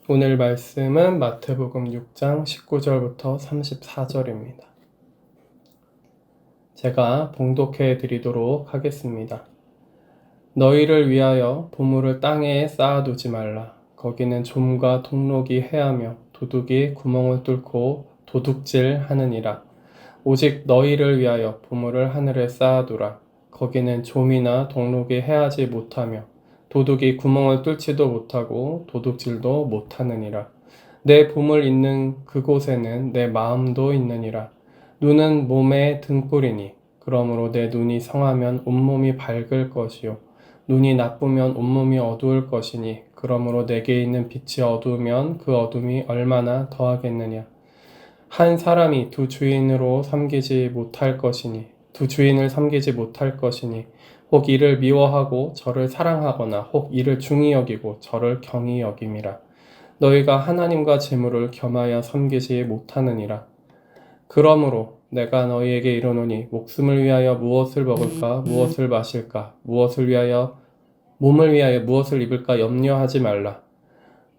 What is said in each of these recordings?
오늘 말씀은 마태복음 6장 19절부터 34절입니다. 제가 봉독해 드리도록 하겠습니다. 너희를 위하여 보물을 땅에 쌓아두지 말라. 거기는 좀과 동록이 해하며 도둑이 구멍을 뚫고 도둑질 하느니라. 오직 너희를 위하여 보물을 하늘에 쌓아두라. 거기는 좀이나 동록이 해하지 못하며 도둑이 구멍을 뚫지도 못하고 도둑질도 못하느니라. 내 보물 있는 그곳에는 내 마음도 있느니라. 눈은 몸의 등불이니 그러므로 내 눈이 성하면 온몸이 밝을 것이요 눈이 나쁘면 온몸이 어두울 것이니 그러므로 내게 있는 빛이 어두우면 그 어둠이 얼마나 더하겠느냐. 한 사람이 두 주인을 섬기지 못할 것이니 혹 이를 미워하고 저를 사랑하거나 혹 이를 중히 여기고 저를 경히 여김이라. 너희가 하나님과 재물을 겸하여 섬기지 못하느니라. 그러므로 내가 너희에게 이르노니 목숨을 위하여 무엇을 먹을까 무엇을 마실까 몸을 위하여 무엇을 입을까 염려하지 말라.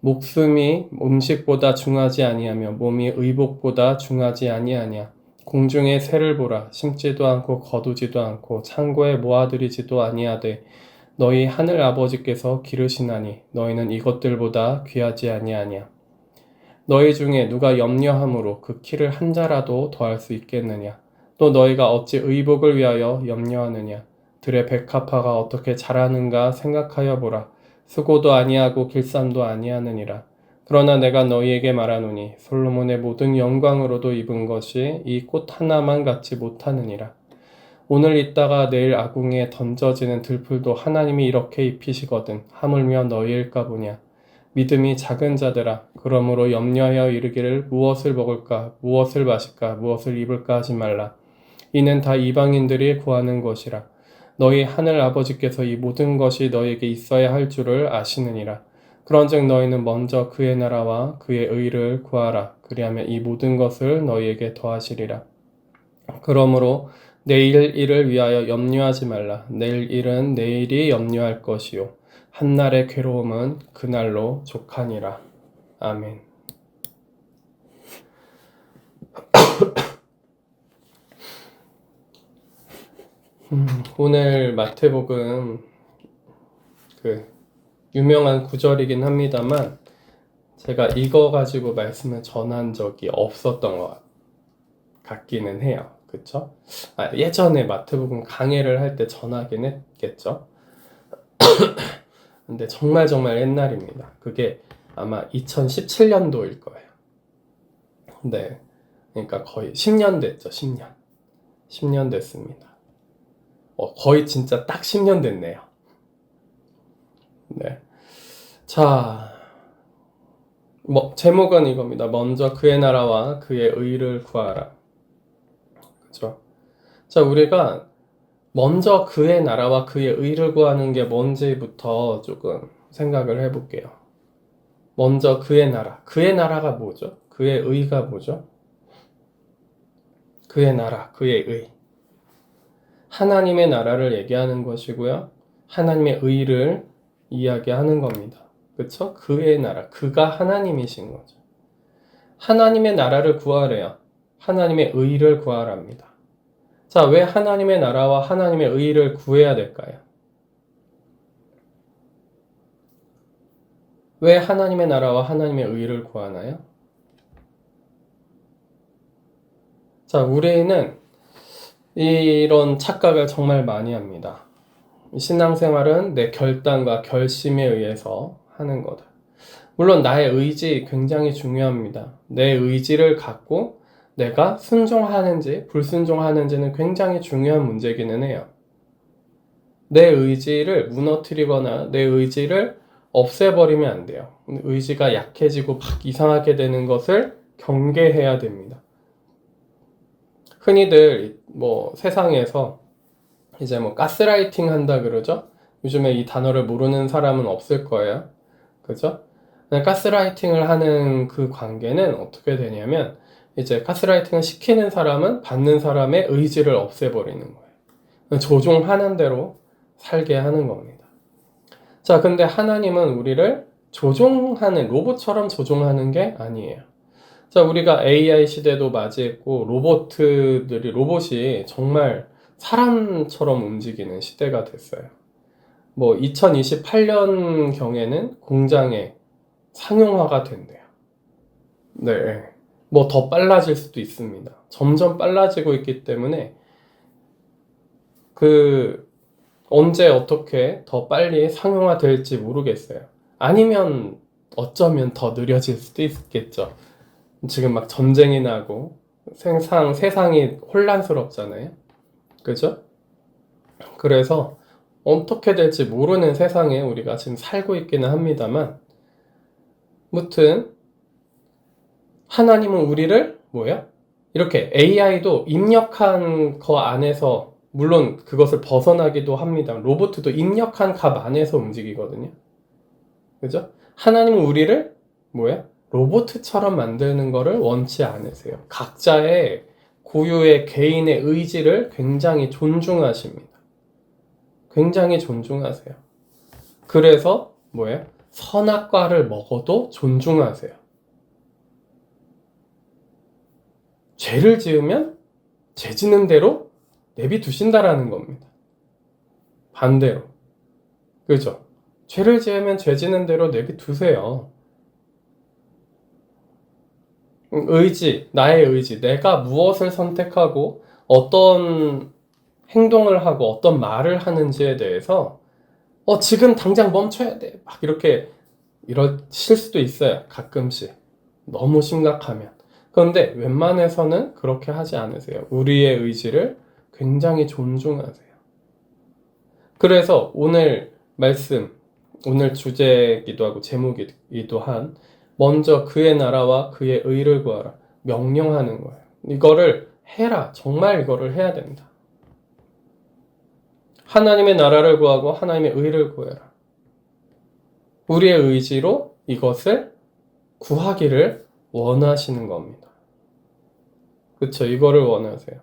목숨이 음식보다 중하지 아니하며 몸이 의복보다 중하지 아니하냐. 공중의 새를 보라. 심지도 않고 거두지도 않고 창고에 모아들이지도 아니하되 너희 하늘 아버지께서 기르시나니 너희는 이것들보다 귀하지 아니하냐. 너희 중에 누가 염려함으로 그 키를 한 자라도 더할 수 있겠느냐. 또 너희가 어찌 의복을 위하여 염려하느냐. 들의 백합화가 어떻게 자라는가 생각하여 보라. 수고도 아니하고 길쌈도 아니하느니라. 그러나 내가 너희에게 말하노니 솔로몬의 모든 영광으로도 입은 것이 이 꽃 하나만 같지 못하느니라. 오늘 있다가 내일 아궁이에 던져지는 들풀도 하나님이 이렇게 입히시거든 하물며 너희일까 보냐. 믿음이 작은 자들아, 그러므로 염려하여 이르기를 무엇을 먹을까 무엇을 마실까 무엇을 입을까 하지 말라. 이는 다 이방인들이 구하는 것이라. 너희 하늘 아버지께서 이 모든 것이 너희에게 있어야 할 줄을 아시느니라. 그런즉 너희는 먼저 그의 나라와 그의 의를 구하라. 그리하면 이 모든 것을 너희에게 더하시리라. 그러므로 내일 일을 위하여 염려하지 말라. 내일 일은 내일이 염려할 것이요 한날의 괴로움은 그날로 족하니라. 아멘. 오늘 마태복음 유명한 구절이긴 합니다만 제가 이거 가지고 말씀을 전한 적이 없었던 것 같기는 해요. 그쵸? 예전에 마태복음 강해를 할 때 전하긴 했겠죠? 근데 정말 옛날입니다. 그게 아마 2017년도일 거예요. 네. 그러니까 거의 10년 됐죠. 10년 됐습니다. 거의 진짜 딱 10년 됐네요. 네. 자, 제목은 이겁니다. 먼저 그의 나라와 그의 의를 구하라. 그죠? 자, 우리가 먼저 그의 나라와 그의 의를 구하는 게 뭔지부터 조금 생각을 해볼게요. 먼저 그의 나라. 그의 나라가 뭐죠? 그의 의가 뭐죠? 그의 나라, 그의 의. 하나님의 나라를 얘기하는 것이고요. 하나님의 의를 이야기하는 겁니다. 그쵸? 그의 나라, 그가 하나님이신 거죠. 하나님의 나라를 구하래요. 하나님의 의를 구하랍니다. 자, 왜 하나님의 나라와 하나님의 의를 구해야 될까요? 왜 하나님의 나라와 하나님의 의를 구하나요? 자, 우리는 이런 착각을 정말 많이 합니다. 신앙생활은 내 결단과 결심에 의해서 하는 거다. 물론 나의 의지 굉장히 중요합니다. 내 의지를 갖고 내가 순종하는지 불순종하는지는 굉장히 중요한 문제기는 해요. 내 의지를 무너뜨리거나 내 의지를 없애버리면 안 돼요. 의지가 약해지고 막 이상하게 되는 것을 경계해야 됩니다. 흔히들 세상에서 이제 가스라이팅 한다 그러죠? 요즘에 이 단어를 모르는 사람은 없을 거예요. 그죠? 가스라이팅을 하는 그 관계는 어떻게 되냐면 이제 가스라이팅을 시키는 사람은 받는 사람의 의지를 없애버리는 거예요. 조종하는 대로 살게 하는 겁니다. 자, 근데 하나님은 우리를 조종하는, 로봇처럼 조종하는 게 아니에요. 자, 우리가 AI 시대도 맞이했고, 로봇이 정말 사람처럼 움직이는 시대가 됐어요. 뭐, 2028년경에는 공장에 상용화가 된대요. 네. 뭐 더 빨라질 수도 있습니다. 점점 빨라지고 있기 때문에 언제 어떻게 더 빨리 상용화 될지 모르겠어요. 아니면 어쩌면 더 느려질 수도 있겠죠. 지금 막 전쟁이 나고 세상이 혼란스럽잖아요. 그죠? 그래서 어떻게 될지 모르는 세상에 우리가 지금 살고 있기는 합니다만, 무튼 하나님은 우리를 뭐야? 이렇게 AI도 입력한 거 안에서, 물론 그것을 벗어나기도 합니다. 로봇도 입력한 값 안에서 움직이거든요. 그죠? 하나님은 우리를 뭐야? 로봇처럼 만드는 거를 원치 않으세요. 각자의 고유의 개인의 의지를 굉장히 존중하십니다. 굉장히 존중하세요. 그래서 뭐예요? 선악과를 먹어도 존중하세요. 죄를 지으면 죄 지는 대로 내비두신다라는 겁니다. 반대로. 그죠? 죄를 지으면 죄 지는 대로 내비두세요. 나의 의지, 내가 무엇을 선택하고 어떤 행동을 하고 어떤 말을 하는지에 대해서 지금 당장 멈춰야 돼. 막 이렇게 이러실 수도 있어요. 가끔씩. 너무 심각하면. 그런데 웬만해서는 그렇게 하지 않으세요. 우리의 의지를 굉장히 존중하세요. 그래서 오늘 말씀, 오늘 주제이기도 하고 제목이기도 한 먼저 그의 나라와 그의 의를 구하라. 명령하는 거예요. 이거를 해라. 정말 이거를 해야 된다. 하나님의 나라를 구하고 하나님의 의를 구해라. 우리의 의지로 이것을 구하기를 원하시는 겁니다. 그쵸? 이거를 원하세요.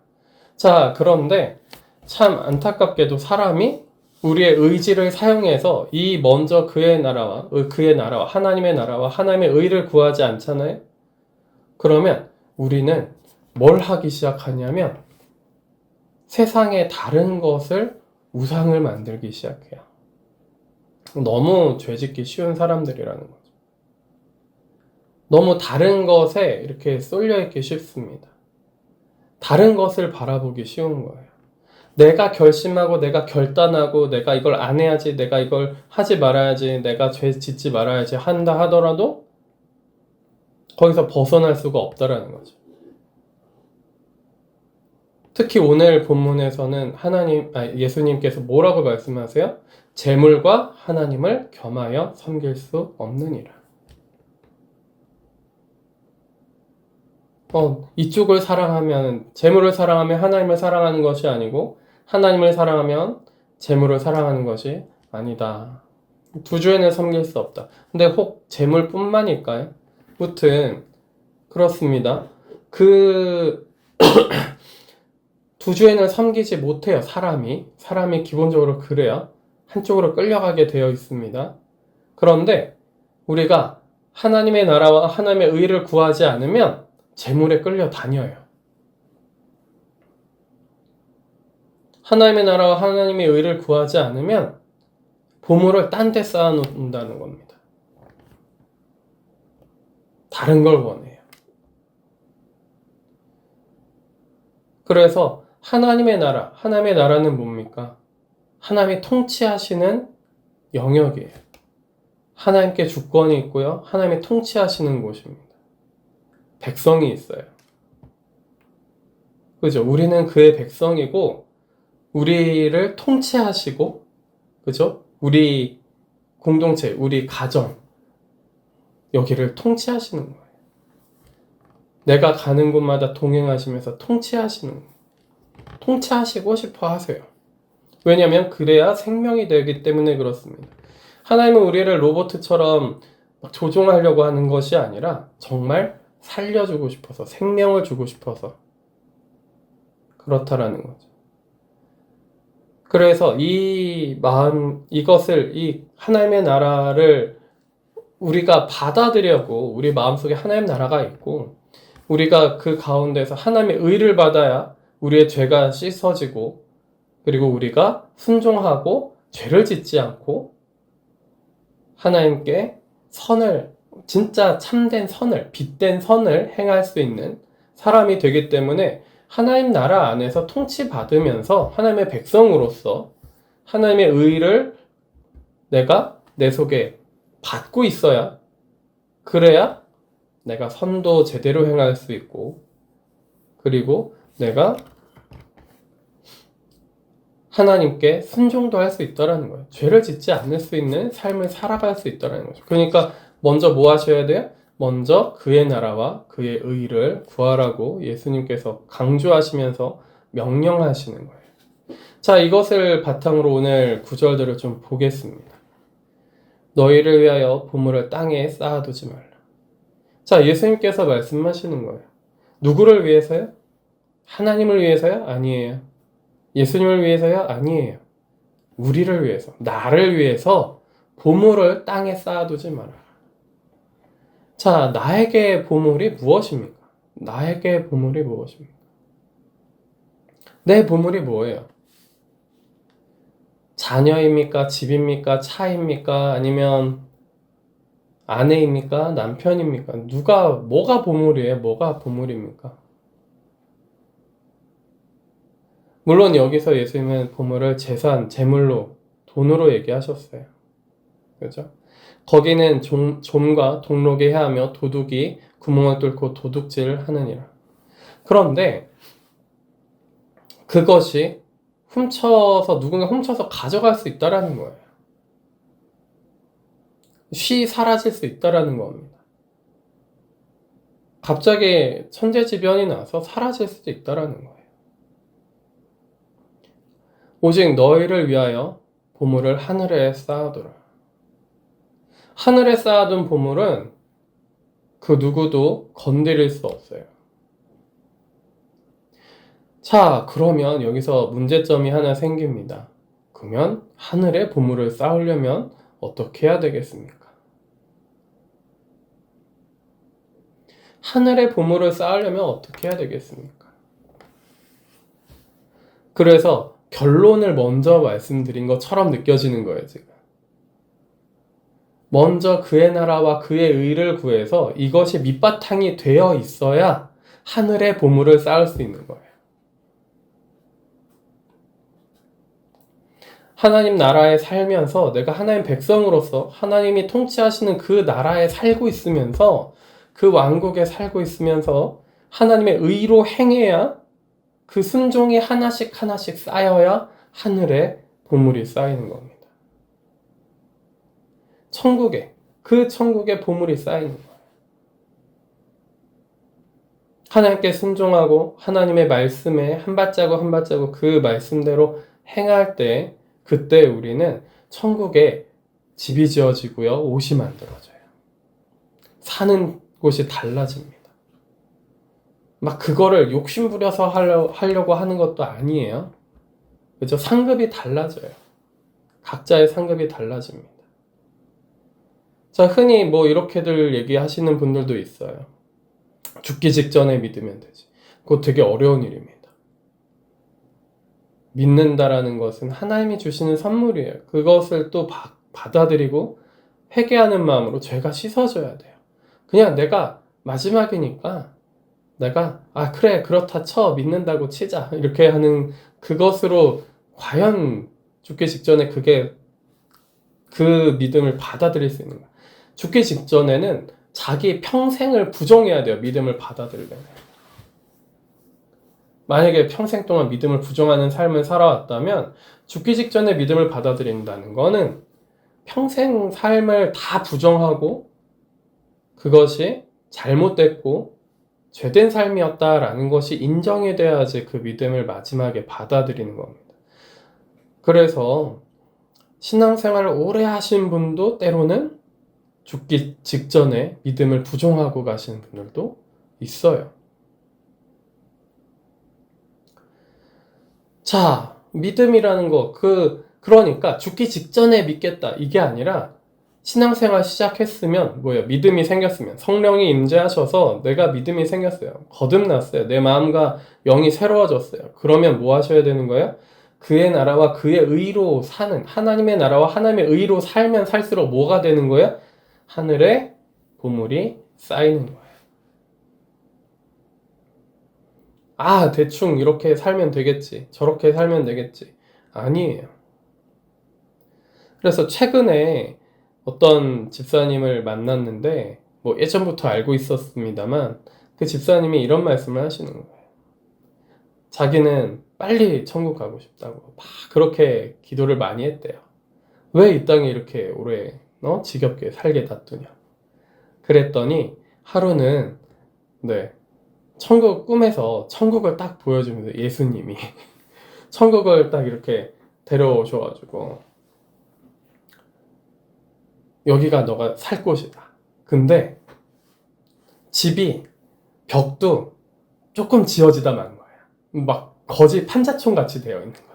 자, 그런데 참 안타깝게도 사람이 우리의 의지를 사용해서 먼저 그의 나라와 하나님의 나라와 하나님의 의를 구하지 않잖아요? 그러면 우리는 뭘 하기 시작하냐면 세상의 다른 것을 우상을 만들기 시작해요. 너무 죄짓기 쉬운 사람들이라는 거죠. 너무 다른 것에 이렇게 쏠려있기 쉽습니다. 다른 것을 바라보기 쉬운 거예요. 내가 결심하고 내가 결단하고 내가 이걸 안 해야지, 내가 이걸 하지 말아야지, 내가 죄 짓지 말아야지 한다 하더라도 거기서 벗어날 수가 없다라는 거죠. 특히 오늘 본문에서는 예수님께서 뭐라고 말씀하세요? 재물과 하나님을 겸하여 섬길 수 없느니라. 이쪽을 사랑하면, 재물을 사랑하면 하나님을 사랑하는 것이 아니고 하나님을 사랑하면 재물을 사랑하는 것이 아니다. 두 주인을 섬길 수 없다. 근데 혹 재물뿐만일까요? 무튼 그렇습니다. 두 주인을 섬기지 못해요. 사람이 기본적으로 그래요. 한쪽으로 끌려가게 되어 있습니다. 그런데 우리가 하나님의 나라와 하나님의 의를 구하지 않으면 재물에 끌려다녀요. 하나님의 나라와 하나님의 의를 구하지 않으면 보물을 딴 데 쌓아놓는다는 겁니다. 다른 걸 원해요. 그래서 하나님의 나라는 뭡니까? 하나님이 통치하시는 영역이에요. 하나님께 주권이 있고요. 하나님이 통치하시는 곳입니다. 백성이 있어요. 그죠? 우리는 그의 백성이고 우리를 통치하시고, 그죠? 우리 공동체, 우리 가정, 여기를 통치하시는 거예요. 내가 가는 곳마다 동행하시면서 통치하시고 싶어 하세요. 왜냐하면 그래야 생명이 되기 때문에 그렇습니다. 하나님은 우리를 로봇처럼 조종하려고 하는 것이 아니라 정말 살려주고 싶어서, 생명을 주고 싶어서 그렇다라는 거죠. 그래서 이 하나님의 나라를 우리가 받아들여고 우리 마음속에 하나님 나라가 있고 우리가 그 가운데서 하나님의 의를 받아야 우리의 죄가 씻어지고 그리고 우리가 순종하고 죄를 짓지 않고 하나님께 선을 진짜 참된 선을 빛된 선을 행할 수 있는 사람이 되기 때문에 하나님 나라 안에서 통치받으면서 하나님의 백성으로서 하나님의 의를 내가 내 속에 받고 있어야 그래야 내가 선도 제대로 행할 수 있고 그리고 내가 하나님께 순종도 할 수 있다라는 거예요. 죄를 짓지 않을 수 있는 삶을 살아갈 수 있다라는 거죠. 그러니까 먼저 뭐 하셔야 돼요? 먼저 그의 나라와 그의 의를 구하라고 예수님께서 강조하시면서 명령하시는 거예요. 자, 이것을 바탕으로 오늘 구절들을 좀 보겠습니다. 너희를 위하여 보물을 땅에 쌓아두지 말라. 자, 예수님께서 말씀하시는 거예요. 누구를 위해서요? 하나님을 위해서요? 아니에요. 예수님을 위해서요? 아니에요. 우리를 위해서, 나를 위해서 보물을 땅에 쌓아두지 마라. 자, 나에게 보물이 무엇입니까? 나에게 보물이 무엇입니까? 내 보물이 뭐예요? 자녀입니까? 집입니까? 차입니까? 아니면 아내입니까? 남편입니까? 뭐가 보물이에요? 뭐가 보물입니까? 물론 여기서 예수님은 보물을 재산, 재물로, 돈으로 얘기하셨어요. 그죠? 거기는 좀과 동록에 해하며 도둑이 구멍을 뚫고 도둑질을 하느니라. 그런데 그것이 누군가 훔쳐서 가져갈 수 있다라는 거예요. 사라질 수 있다라는 겁니다. 갑자기 천재지변이 나서 사라질 수도 있다라는 거예요. 오직 너희를 위하여 보물을 하늘에 쌓아두라. 하늘에 쌓아둔 보물은 그 누구도 건드릴 수 없어요. 자, 그러면 여기서 문제점이 하나 생깁니다. 그러면 하늘에 보물을 쌓으려면 어떻게 해야 되겠습니까? 하늘에 보물을 쌓으려면 어떻게 해야 되겠습니까? 그래서 결론을 먼저 말씀드린 것처럼 느껴지는 거예요, 지금. 먼저 그의 나라와 그의 의를 구해서 이것이 밑바탕이 되어 있어야 하늘에 보물을 쌓을 수 있는 거예요. 하나님 나라에 살면서 내가 하나님 백성으로서 하나님이 통치하시는 그 나라에 살고 있으면서 그 왕국에 살고 있으면서 하나님의 의로 행해야 그 순종이 하나씩 하나씩 쌓여야 하늘에 보물이 쌓이는 겁니다. 그 천국에 보물이 쌓이는 거예요. 하나님께 순종하고 하나님의 말씀에 한 발자국 한 발자국 그 말씀대로 행할 때 그때 우리는 천국에 집이 지어지고요. 옷이 만들어져요. 사는 곳이 달라집니다. 막 그거를 욕심부려서 하려고 하는 것도 아니에요. 그죠? 상급이 달라져요. 각자의 상급이 달라집니다. 자, 흔히 뭐 이렇게들 얘기하시는 분들도 있어요. 죽기 직전에 믿으면 되지. 그거 되게 어려운 일입니다. 믿는다라는 것은 하나님이 주시는 선물이에요. 그것을 또 받아들이고 회개하는 마음으로 죄가 씻어져야 돼요. 그냥 내가 마지막이니까 내가 그래 그렇다 쳐 믿는다고 치자 이렇게 하는 그것으로 과연 죽기 직전에 그 믿음을 받아들일 수 있는가? 죽기 직전에는 자기 평생을 부정해야 돼요. 믿음을 받아들이려면. 만약에 평생 동안 믿음을 부정하는 삶을 살아왔다면 죽기 직전에 믿음을 받아들인다는 거는 평생 삶을 다 부정하고 그것이 잘못됐고 죄된 삶이었다라는 것이 인정이 돼야지 그 믿음을 마지막에 받아들이는 겁니다. 그래서 신앙생활을 오래 하신 분도 때로는 죽기 직전에 믿음을 부정하고 가시는 분들도 있어요. 자, 믿음이라는 거, 그러니까 죽기 직전에 믿겠다. 이게 아니라 신앙생활 시작했으면 믿음이 생겼으면 성령이 임재하셔서 내가 믿음이 생겼어요. 거듭났어요. 내 마음과 영이 새로워졌어요. 그러면 뭐 하셔야 되는 거예요? 그의 나라와 그의 의로 사는, 하나님의 나라와 하나님의 의로 살면 살수록 뭐가 되는 거예요? 하늘에 보물이 쌓이는 거예요. 아, 대충 이렇게 살면 되겠지. 저렇게 살면 되겠지. 아니에요. 그래서 최근에 어떤 집사님을 만났는데, 예전부터 알고 있었습니다만, 그 집사님이 이런 말씀을 하시는 거예요. 자기는 빨리 천국 가고 싶다고 막 그렇게 기도를 많이 했대요. 왜 이 땅에 이렇게 오래 지겹게 살게 놔두냐. 그랬더니 하루는 꿈에서 천국을 딱 보여주면서 예수님이 천국을 딱 이렇게 데려오셔가지고 여기가 너가 살 곳이다. 근데 집이 벽도 조금 지어지다 만 거예요. 막 거지 판자촌 같이 되어 있는 거예요.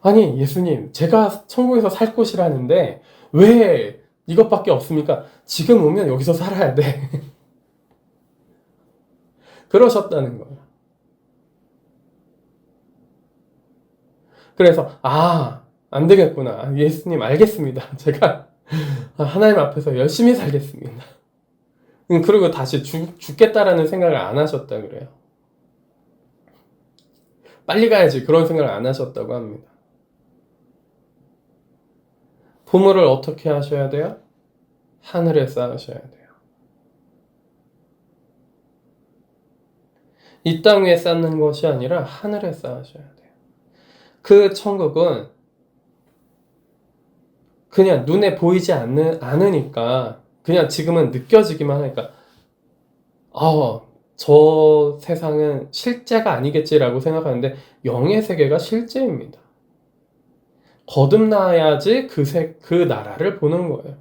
아니 예수님, 제가 천국에서 살 곳이라는데 왜 이것밖에 없습니까? 지금 오면 여기서 살아야 돼. 그러셨다는 거예요. 그래서 안 되겠구나. 예수님 알겠습니다. 제가 하나님 앞에서 열심히 살겠습니다. 그리고 다시 죽겠다라는 생각을 안 하셨다 그래요. 빨리 가야지 그런 생각을 안 하셨다고 합니다. 보물을 어떻게 하셔야 돼요? 하늘에 쌓으셔야 돼요. 이 땅 위에 쌓는 것이 아니라 하늘에 쌓으셔야 돼요. 그 천국은 그냥 눈에 보이지 않으니까 그냥 지금은 느껴지기만 하니까 저 세상은 실제가 아니겠지라고 생각하는데 영의 세계가 실제입니다. 거듭나야지 그 나라를 보는 거예요.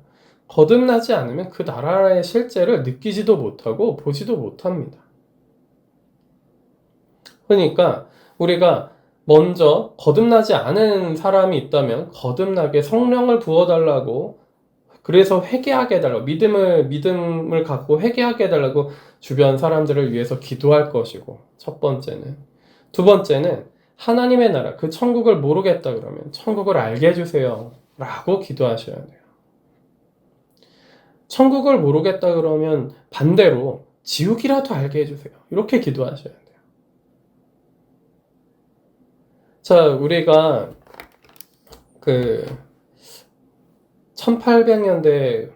거듭나지 않으면 그 나라의 실제를 느끼지도 못하고 보지도 못합니다. 그러니까 우리가 먼저 거듭나지 않은 사람이 있다면 거듭나게 성령을 부어달라고, 그래서 회개하게 해달라고, 믿음을 갖고 회개하게 해달라고 주변 사람들을 위해서 기도할 것이고, 첫 번째는. 두 번째는 하나님의 나라, 그 천국을 모르겠다 그러면 천국을 알게 해주세요 라고 기도하셔야 돼요. 천국을 모르겠다 그러면 반대로 지옥이라도 알게 해주세요 이렇게 기도하셔야 돼요. 자, 우리가 1800년대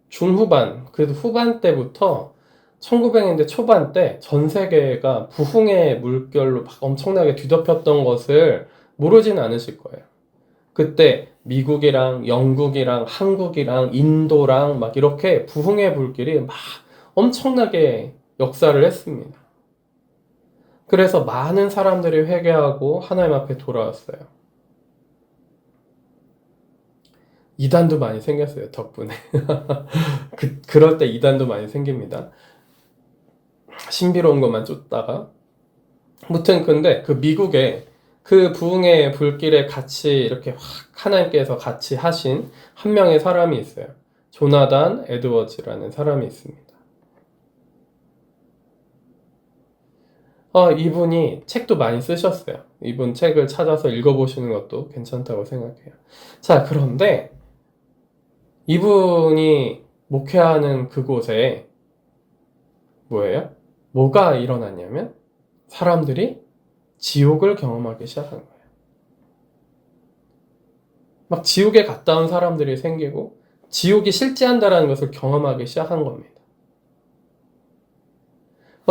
중후반, 그래도 후반 때부터 1900년대 초반 때 전 세계가 부흥의 물결로 막 엄청나게 뒤덮였던 것을 모르진 않으실 거예요. 그때 미국이랑 영국이랑 한국이랑 인도랑 막 이렇게 부흥의 불길이 막 엄청나게 역사를 했습니다. 그래서 많은 사람들이 회개하고 하나님 앞에 돌아왔어요. 이단도 많이 생겼어요, 덕분에. 그럴 때 이단도 많이 생깁니다. 신비로운 것만 쫓다가. 무튼 근데 그 미국에 그 부흥의 불길에 같이 이렇게 확 하나님께서 같이 하신 한 명의 사람이 있어요. 조나단 에드워즈라는 사람이 있습니다. 이분이 책도 많이 쓰셨어요. 이분 책을 찾아서 읽어보시는 것도 괜찮다고 생각해요. 자, 그런데 이분이 목회하는 그곳에 뭐예요? 뭐가 일어났냐면 사람들이 지옥을 경험하기 시작한 거예요. 막 지옥에 갔다 온 사람들이 생기고 지옥이 실제한다라는 것을 경험하기 시작한 겁니다.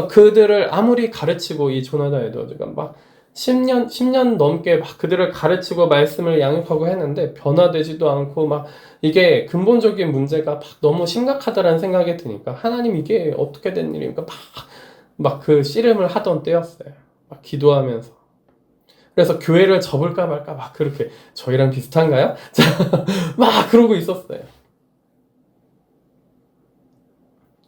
그들을 아무리 가르치고, 이 조나단 에드워즈가 막 10년 넘게 막 그들을 가르치고 말씀을 양육하고 했는데 변화되지도 않고, 막 이게 근본적인 문제가 막 너무 심각하다라는 생각이 드니까 하나님 이게 어떻게 된 일입니까? 막 그 씨름을 하던 때였어요. 막 기도하면서. 그래서 교회를 접을까 말까 막 그렇게, 저희랑 비슷한가요? 막 그러고 있었어요.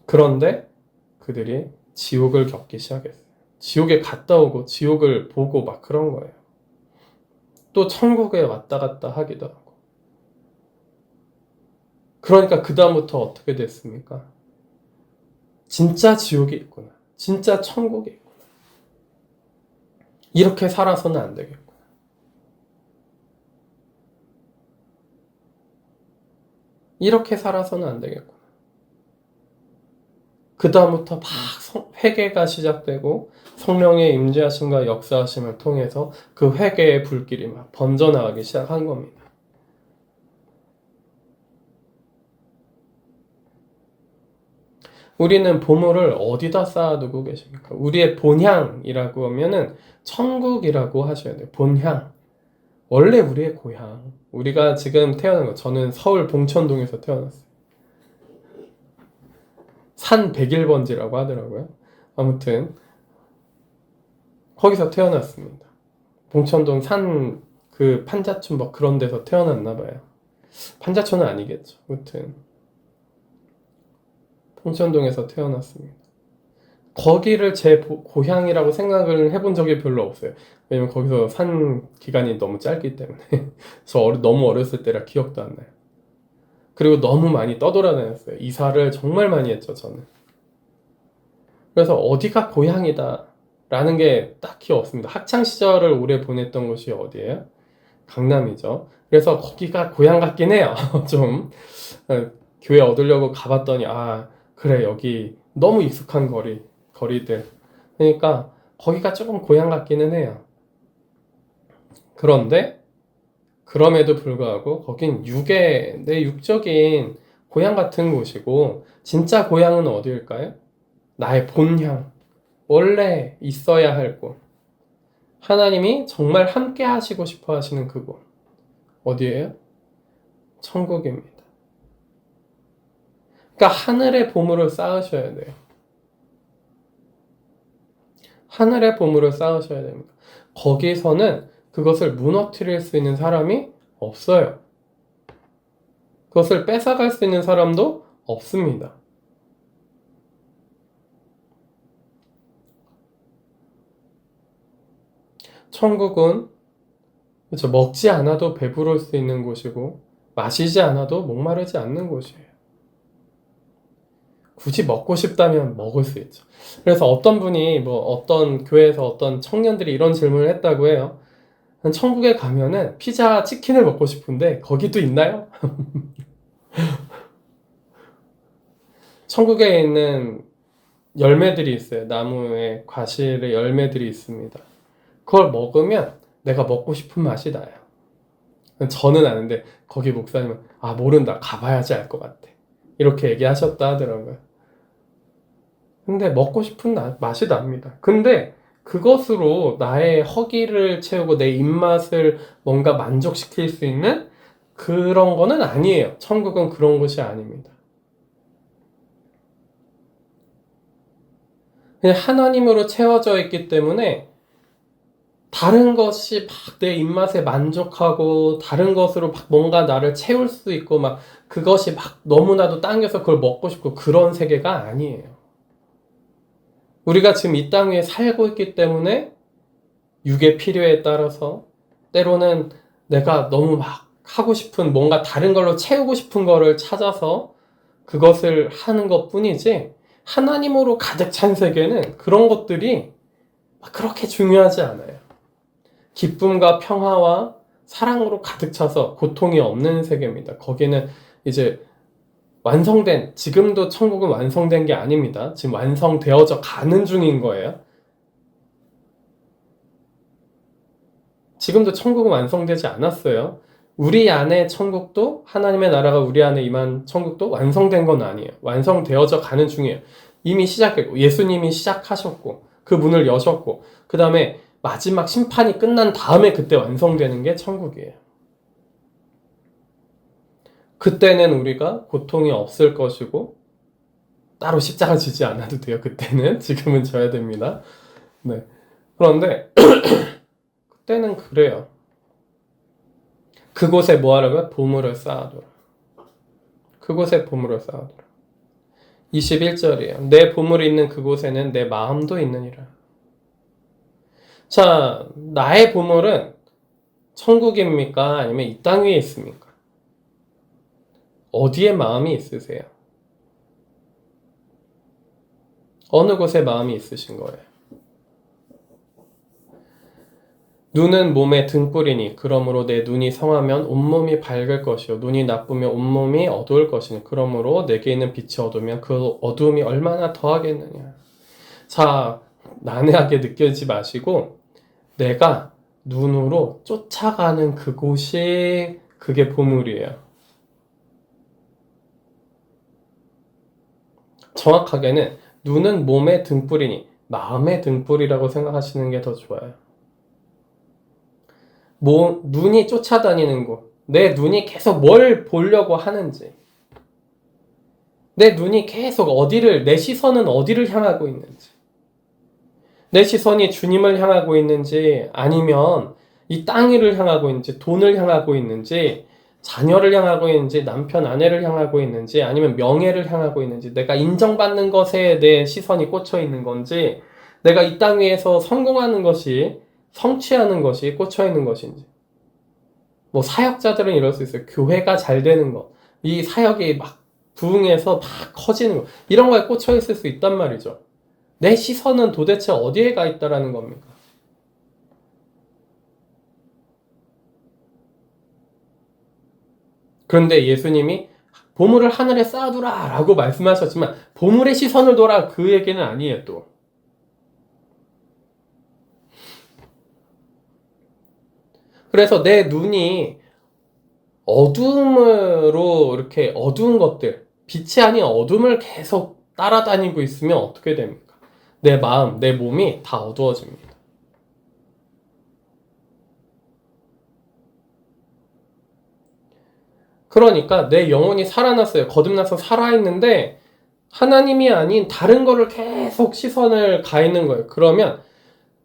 그런데 그들이 지옥을 겪기 시작했어요. 지옥에 갔다 오고 지옥을 보고 막 그런 거예요. 또 천국에 왔다 갔다 하기도 하고. 그러니까 그 다음부터 어떻게 됐습니까? 진짜 지옥이 있구나. 진짜 천국이 있구나. 이렇게 살아서는 안 되겠구나. 이렇게 살아서는 안 되겠구나. 그 다음부터 막 회개가 시작되고 성령의 임재하심과 역사하심을 통해서 그 회개의 불길이 막 번져나가기 시작한 겁니다. 우리는 보물을 어디다 쌓아두고 계십니까? 우리의 본향이라고 하면은 천국이라고 하셔야 돼요. 본향. 원래 우리의 고향. 우리가 지금 태어난 거. 저는 서울 봉천동에서 태어났어요. 산 101번지라고 하더라고요. 아무튼 거기서 태어났습니다. 봉천동 산 그 판자촌 뭐 그런 데서 태어났나 봐요. 판자촌은 아니겠죠. 아무튼 봉천동에서 태어났습니다. 거기를 제 고향이라고 생각을 해본 적이 별로 없어요. 왜냐면 거기서 산 기간이 너무 짧기 때문에. 저 너무 어렸을 때라 기억도 안 나요. 그리고 너무 많이 떠돌아다녔어요. 이사를 정말 많이 했죠, 저는. 그래서 어디가 고향이다 라는 게 딱히 없습니다. 학창 시절을 오래 보냈던 곳이 어디예요? 강남이죠. 그래서 거기가 고향 같긴 해요. 좀 교회 얻으려고 가봤더니 그래 여기 너무 익숙한 거리들. 그러니까 거기가 조금 고향 같기는 해요. 그런데 그럼에도 불구하고 거긴 내 육적인 고향 같은 곳이고 진짜 고향은 어디일까요? 나의 본향. 원래 있어야 할 곳. 하나님이 정말 함께 하시고 싶어 하시는 그곳. 어디예요? 천국입니다. 그러니까 하늘의 보물을 쌓으셔야 돼요. 하늘의 보물을 쌓으셔야 됩니다. 거기서는 그것을 무너뜨릴 수 있는 사람이 없어요. 그것을 뺏어갈 수 있는 사람도 없습니다. 천국은 그렇죠. 먹지 않아도 배부를 수 있는 곳이고 마시지 않아도 목마르지 않는 곳이에요. 굳이 먹고 싶다면 먹을 수 있죠. 그래서 어떤 분이 어떤 교회에서 어떤 청년들이 이런 질문을 했다고 해요. 천국에 가면은 피자, 치킨을 먹고 싶은데 거기도 있나요? 천국에 있는 열매들이 있어요. 나무에 과실의 열매들이 있습니다. 그걸 먹으면 내가 먹고 싶은 맛이 나요. 저는 아는데 거기 목사님은 모른다. 가봐야지 알 것 같아. 이렇게 얘기하셨다 하더라고요. 근데 먹고 싶은 맛이 납니다. 근데 그것으로 나의 허기를 채우고 내 입맛을 뭔가 만족시킬 수 있는 그런 거는 아니에요. 천국은 그런 곳이 아닙니다. 그냥 하나님으로 채워져 있기 때문에 다른 것이 막 내 입맛에 만족하고 다른 것으로 막 뭔가 나를 채울 수 있고 막 그것이 막 너무나도 당겨서 그걸 먹고 싶고 그런 세계가 아니에요. 우리가 지금 이 땅 위에 살고 있기 때문에 육의 필요에 따라서 때로는 내가 너무 막 하고 싶은 뭔가 다른 걸로 채우고 싶은 거를 찾아서 그것을 하는 것 뿐이지 하나님으로 가득 찬 세계는 그런 것들이 막 그렇게 중요하지 않아요. 기쁨과 평화와 사랑으로 가득 차서 고통이 없는 세계입니다. 거기는 이제 지금도 천국은 완성된 게 아닙니다. 지금 완성되어져 가는 중인 거예요. 지금도 천국은 완성되지 않았어요. 우리 안에 천국도 하나님의 나라가 우리 안에 임한 천국도 완성된 건 아니에요. 완성되어져 가는 중이에요. 이미 시작했고 예수님이 시작하셨고 그 문을 여셨고 그 다음에 마지막 심판이 끝난 다음에 그때 완성되는 게 천국이에요. 그때는 우리가 고통이 없을 것이고 따로 십자가 지지 않아도 돼요. 그때는 지금은 져야 됩니다. 네. 그런데 그때는 그래요. 그곳에 뭐 하라고요? 보물을 쌓아둬라. 그곳에 보물을 쌓아둬라. 21절이에요. 내 보물이 있는 그곳에는 내 마음도 있느니라. 자, 나의 보물은 천국입니까? 아니면 이 땅 위에 있습니까? 어디에 마음이 있으세요? 어느 곳에 마음이 있으신 거예요? 눈은 몸의 등불이니 그러므로 내 눈이 성하면 온몸이 밝을 것이요 눈이 나쁘면 온몸이 어두울 것이니 그러므로 내게 있는 빛이 어두우면 그 어두움이 얼마나 더하겠느냐. 자, 난해하게 느끼지 마시고 내가 눈으로 쫓아가는 그곳이 그게 보물이에요. 정확하게는 눈은 몸의 등불이니 마음의 등불이라고 생각하시는 게 더 좋아요. 눈이 쫓아다니는 곳, 내 눈이 계속 뭘 보려고 하는지, 내 눈이 계속 내 시선은 어디를 향하고 있는지, 내 시선이 주님을 향하고 있는지, 아니면 이 땅 위를 향하고 있는지, 돈을 향하고 있는지, 자녀를 향하고 있는지, 남편, 아내를 향하고 있는지, 아니면 명예를 향하고 있는지, 내가 인정받는 것에 내 시선이 꽂혀 있는 건지, 내가 이 땅 위에서 성공하는 것이, 성취하는 것이 꽂혀 있는 것인지. 뭐 사역자들은 이럴 수 있어요. 교회가 잘 되는 것, 이 사역이 막 부흥해서 막 커지는 것, 이런 거에 꽂혀 있을 수 있단 말이죠. 내 시선은 도대체 어디에 가 있다라는 겁니까? 그런데 예수님이 보물을 하늘에 쌓아두라 라고 말씀하셨지만 보물의 시선을 둬라 그 얘기는 아니에요. 또 그래서 내 눈이 어둠으로 이렇게 어두운 것들, 빛이 아닌 어둠을 계속 따라다니고 있으면 어떻게 됩니까? 내 마음, 내 몸이 다 어두워집니다. 그러니까 내 영혼이 살아났어요. 거듭나서 살아있는데 하나님이 아닌 다른 거를 계속 시선을 가 있는 거예요. 그러면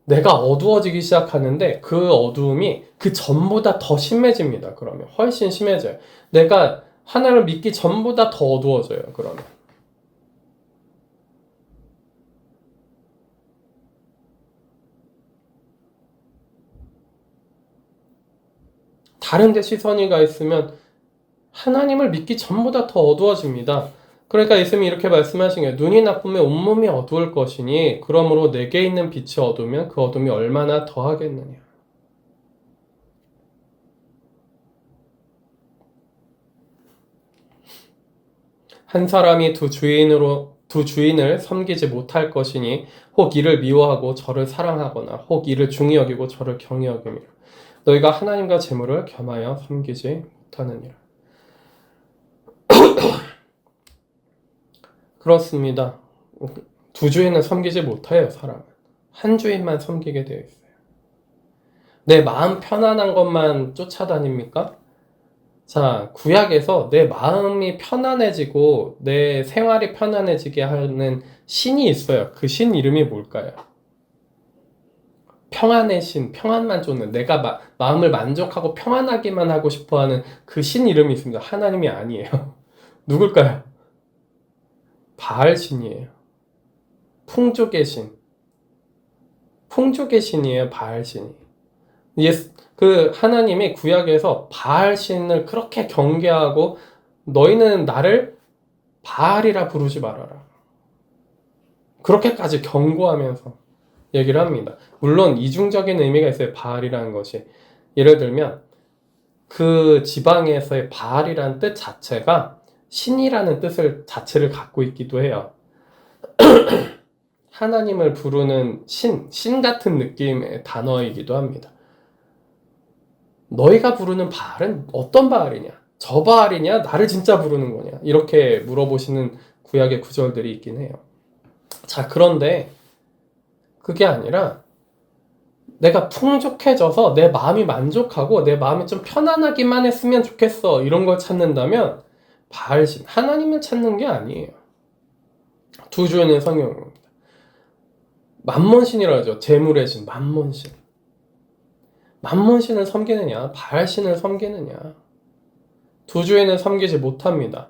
내가 어두워지기 시작하는데 그 어두움이 그 전보다 더 심해집니다. 그러면 훨씬 심해져요. 내가 하나님을 믿기 전보다 더 어두워져요. 그러면 다른 데 시선이 가 있으면 하나님을 믿기 전보다 더 어두워집니다. 그러니까 예수님이 이렇게 말씀하신 거예요. 눈이 나쁘면 온몸이 어두울 것이니 그러므로 내게 있는 빛이 어두우면 그 어둠이 얼마나 더하겠느냐. 한 사람이 두 주인을 섬기지 못할 것이니 혹 이를 미워하고 저를 사랑하거나 혹 이를 중히 여기고 저를 경히 여김이라. 너희가 하나님과 재물을 겸하여 섬기지 못하느니라. 그렇습니다. 두 주인을 섬기지 못해요, 사람은. 한 주인만 섬기게 되어 있어요. 내 마음 편안한 것만 쫓아다닙니까? 자, 구약에서 내 마음이 편안해지고 내 생활이 편안해지게 하는 신이 있어요. 그 신 이름이 뭘까요? 평안의 신, 평안만 쫓는, 내가 마음을 만족하고 평안하기만 하고 싶어 하는 그 신 이름이 있습니다. 하나님이 아니에요. 누굴까요? 바알 신이에요. 풍족의 신. 풍족의 신이에요, 바알 신이. 그 하나님이 구약에서 바알 신을 그렇게 경계하고 너희는 나를 바알이라 부르지 말아라. 그렇게까지 경고하면서 얘기를 합니다. 물론 이중적인 의미가 있어요. 바알이라는 것이. 예를 들면 그 지방에서의 바알이라는 뜻 자체가 신이라는 뜻을 자체를 갖고 있기도 해요. 하나님을 부르는 신 같은 느낌의 단어이기도 합니다. 너희가 부르는 바알은 어떤 바알이냐? 저 바알이냐? 나를 진짜 부르는 거냐? 이렇게 물어보시는 구약의 구절들이 있긴 해요. 자, 그런데 그게 아니라 내가 풍족해져서 내 마음이 만족하고 내 마음이 좀 편안하기만 했으면 좋겠어. 이런 걸 찾는다면 바알신, 하나님을 찾는 게 아니에요. 두 주인의 성경입니다. 만몬신이라고 하죠. 재물의 신, 만몬신. 만몬신을 섬기느냐, 바알신을 섬기느냐. 두 주인을 섬기지 못합니다.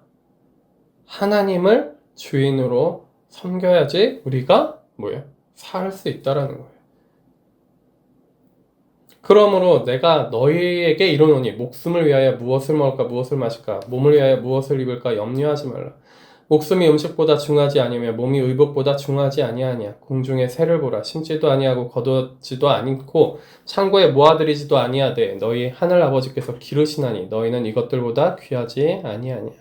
하나님을 주인으로 섬겨야지 우리가 살 수 있다라는 거예요. 그러므로 내가 너희에게 이르노니 목숨을 위하여 무엇을 먹을까 무엇을 마실까 몸을 위하여 무엇을 입을까 염려하지 말라. 목숨이 음식보다 중하지 아니며 몸이 의복보다 중하지 아니하냐. 공중의 새를 보라. 심지도 아니하고 거두지도 않고 창고에 모아들이지도 아니하되 너희 하늘 아버지께서 기르시나니 너희는 이것들보다 귀하지 아니하냐.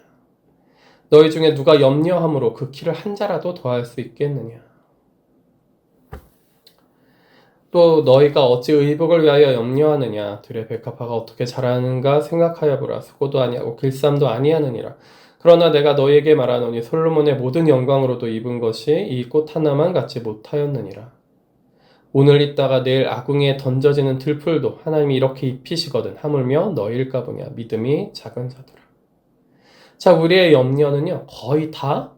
너희 중에 누가 염려함으로 그 키를 한 자라도 더할 수 있겠느냐. 또 너희가 어찌 의복을 위하여 염려하느냐. 들의 백합화가 어떻게 자라는가 생각하여 보라. 수고도 아니하고 길쌈도 아니하느니라. 그러나 내가 너희에게 말하노니 솔로몬의 모든 영광으로도 입은 것이 이 꽃 하나만 갖지 못하였느니라. 오늘 있다가 내일 아궁이에 던져지는 들풀도 하나님이 이렇게 입히시거든 하물며 너희일까 보냐. 믿음이 작은 자들아. 자, 우리의 염려는요 거의 다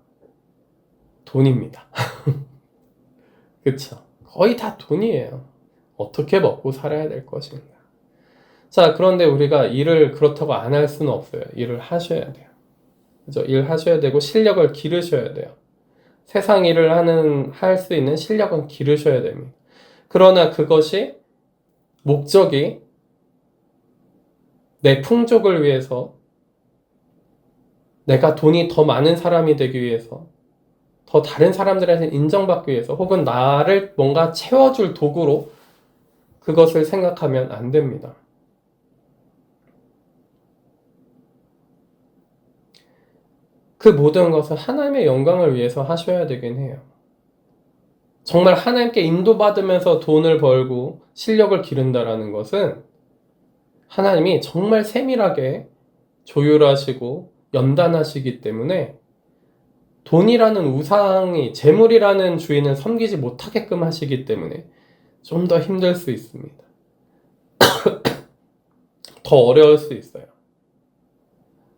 돈입니다. 그쵸? 거의 다 돈이에요. 어떻게 먹고 살아야 될 것인가. 자, 그런데 우리가 일을 그렇다고 안 할 수는 없어요. 일을 하셔야 돼요. 그죠? 일하셔야 되고 실력을 기르셔야 돼요. 세상 일을 할 수 있는 실력은 기르셔야 됩니다. 그러나 그것이 목적이 내 풍족을 위해서 내가 돈이 더 많은 사람이 되기 위해서 더 다른 사람들한테 인정받기 위해서 혹은 나를 뭔가 채워줄 도구로 그것을 생각하면 안 됩니다. 그 모든 것은 하나님의 영광을 위해서 하셔야 되긴 해요. 정말 하나님께 인도받으면서 돈을 벌고 실력을 기른다라는 것은 하나님이 정말 세밀하게 조율하시고 연단하시기 때문에 돈이라는 우상이, 재물이라는 주인을 섬기지 못하게끔 하시기 때문에 좀 더 힘들 수 있습니다. 더 어려울 수 있어요.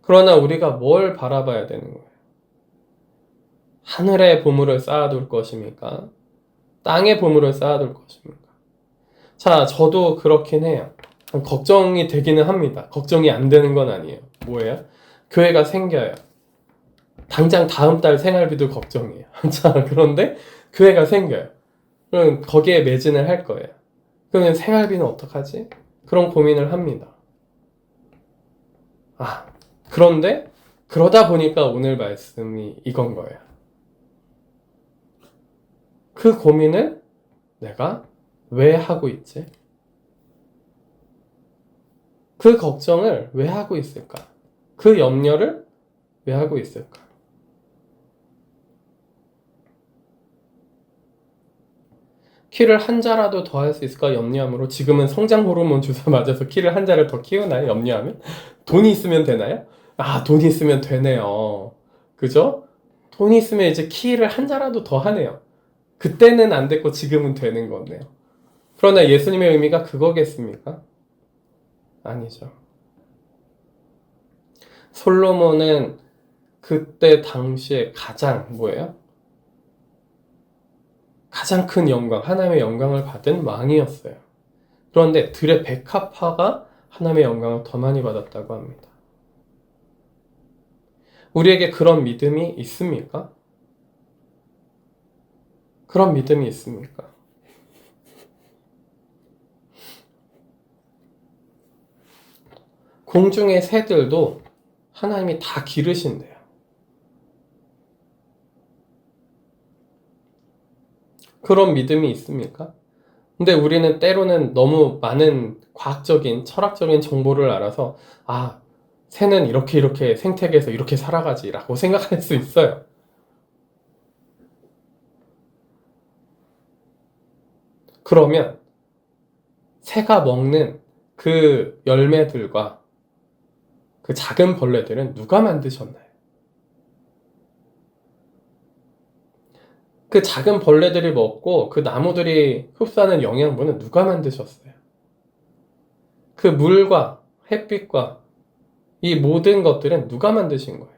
그러나 우리가 뭘 바라봐야 되는 거예요? 하늘의 보물을 쌓아둘 것입니까? 땅의 보물을 쌓아둘 것입니까? 자, 저도 그렇긴 해요. 걱정이 되기는 합니다. 걱정이 안 되는 건 아니에요. 뭐예요? 교회가 생겨요. 당장 다음 달 생활비도 걱정이에요. 자, 그런데 교회가 생겨요. 그럼 거기에 매진을 할 거예요. 그러면 생활비는 어떡하지? 그런 고민을 합니다. 그런데 그러다 보니까 오늘 말씀이 이건 거예요. 그 고민을 내가 왜 하고 있지? 그 걱정을 왜 하고 있을까? 그 염려를 왜 하고 있을까? 키를 한 자라도 더 할 수 있을까 염려함으로 지금은 성장 호르몬 주사 맞아서 키를 한 자를 더 키우나요? 염려하면? 돈이 있으면 되나요? 돈이 있으면 되네요. 그죠? 돈이 있으면 이제 키를 한 자라도 더 하네요. 그때는 안 됐고 지금은 되는 거네요. 그러나 예수님의 의미가 그거겠습니까? 아니죠. 솔로몬은 그때 당시에 가장 뭐예요? 가장 큰 영광, 하나님의 영광을 받은 왕이었어요. 그런데 들의 백합화가 하나님의 영광을 더 많이 받았다고 합니다. 우리에게 그런 믿음이 있습니까? 그런 믿음이 있습니까? 공중의 새들도 하나님이 다 기르신대요. 그런 믿음이 있습니까? 근데 우리는 때로는 너무 많은 과학적인, 철학적인 정보를 알아서 새는 이렇게 생태계에서 이렇게 살아가지라고 생각할 수 있어요. 그러면 새가 먹는 그 열매들과 그 작은 벌레들은 누가 만드셨나요? 그 작은 벌레들이 먹고 그 나무들이 흡수하는 영양분은 누가 만드셨어요? 그 물과 햇빛과 이 모든 것들은 누가 만드신 거예요?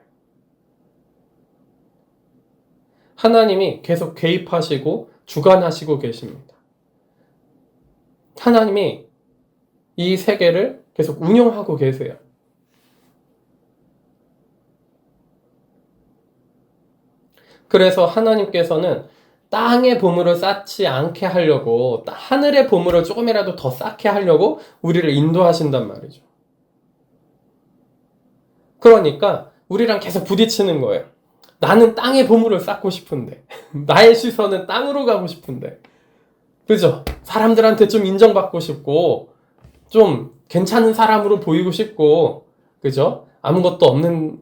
하나님이 계속 개입하시고 주관하시고 계십니다. 하나님이 이 세계를 계속 운영하고 계세요. 그래서 하나님께서는 땅의 보물을 쌓지 않게 하려고, 하늘의 보물을 조금이라도 더 쌓게 하려고 우리를 인도하신단 말이죠. 그러니까 우리랑 계속 부딪히는 거예요. 나는 땅의 보물을 쌓고 싶은데, 나의 시선은 땅으로 가고 싶은데, 그죠? 사람들한테 좀 인정받고 싶고, 좀 괜찮은 사람으로 보이고 싶고, 그죠? 아무것도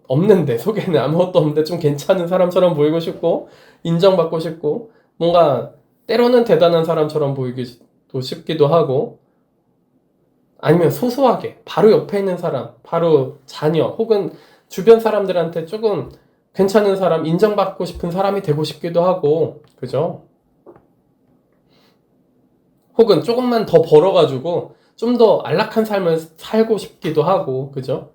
없는데, 속에는 아무것도 없는데 좀 괜찮은 사람처럼 보이고 싶고, 인정받고 싶고, 뭔가 때로는 대단한 사람처럼 보이기도 싶기도 하고, 아니면 소소하게 바로 옆에 있는 사람, 바로 자녀 혹은 주변 사람들한테 조금 괜찮은 사람, 인정받고 싶은 사람이 되고 싶기도 하고, 그죠? 혹은 조금만 더 벌어가지고 좀 더 안락한 삶을 살고 싶기도 하고, 그죠?